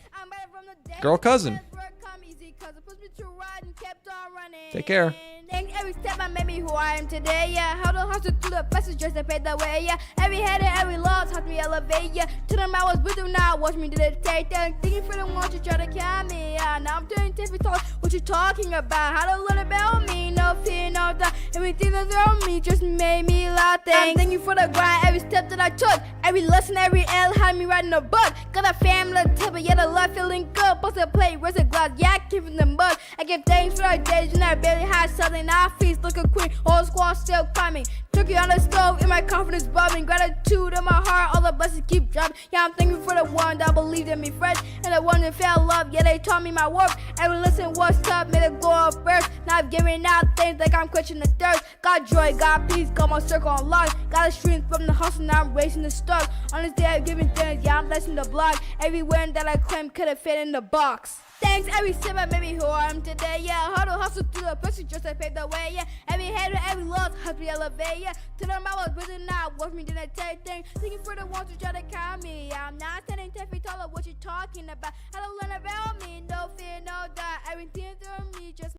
Take care. Every step I made me who I am today, yeah. How to hustle through the best just to pay the way, yeah. Every head and every loss helped me elevate, yeah. To them I was with them, now watch me do the take them. Thinking for them, won't you try to count me, yeah. Now I'm doing different talk, what you talking about? How to learn about me, no fear, no doubt. Everything that's around me just made me laugh. Thank you for the grind, every step that I took. Every lesson, every L had me writing a book. Got a family temper, yeah, the life feeling good. Bust a plate, raise a glass, yeah, I came from the mud. I give thanks for the days when I barely had something. Now I feast like a queen, whole squad still climbing. Turkey on the stove, in my confidence bubbling. Gratitude in my heart, all the blessings keep dropping. Yeah, I'm thankful for the one that believed in me fresh, and the one that felt love. Yeah, they taught me my worth. Every listen what's up, made it go up first. Now I'm giving out things like I'm quenching the thirst. Got joy, got peace, got my circle on lock. Got a strength from the hustle, now I'm racing the stars. On this day I'm giving things, yeah, I'm blessing the block. Every win that I claim could've fit in the box. Thanks every step I made me who I am today, yeah. How to hustle through the pressure just to pave the way, yeah. Every head and every loss helped me elevate, yeah. To them I was risen, now watch me do that take thing. Thinking for the ones who try to count me, yeah. I'm not standing 10 feet taller, what you talking about? How to learn about me, no fear, no doubt. Everything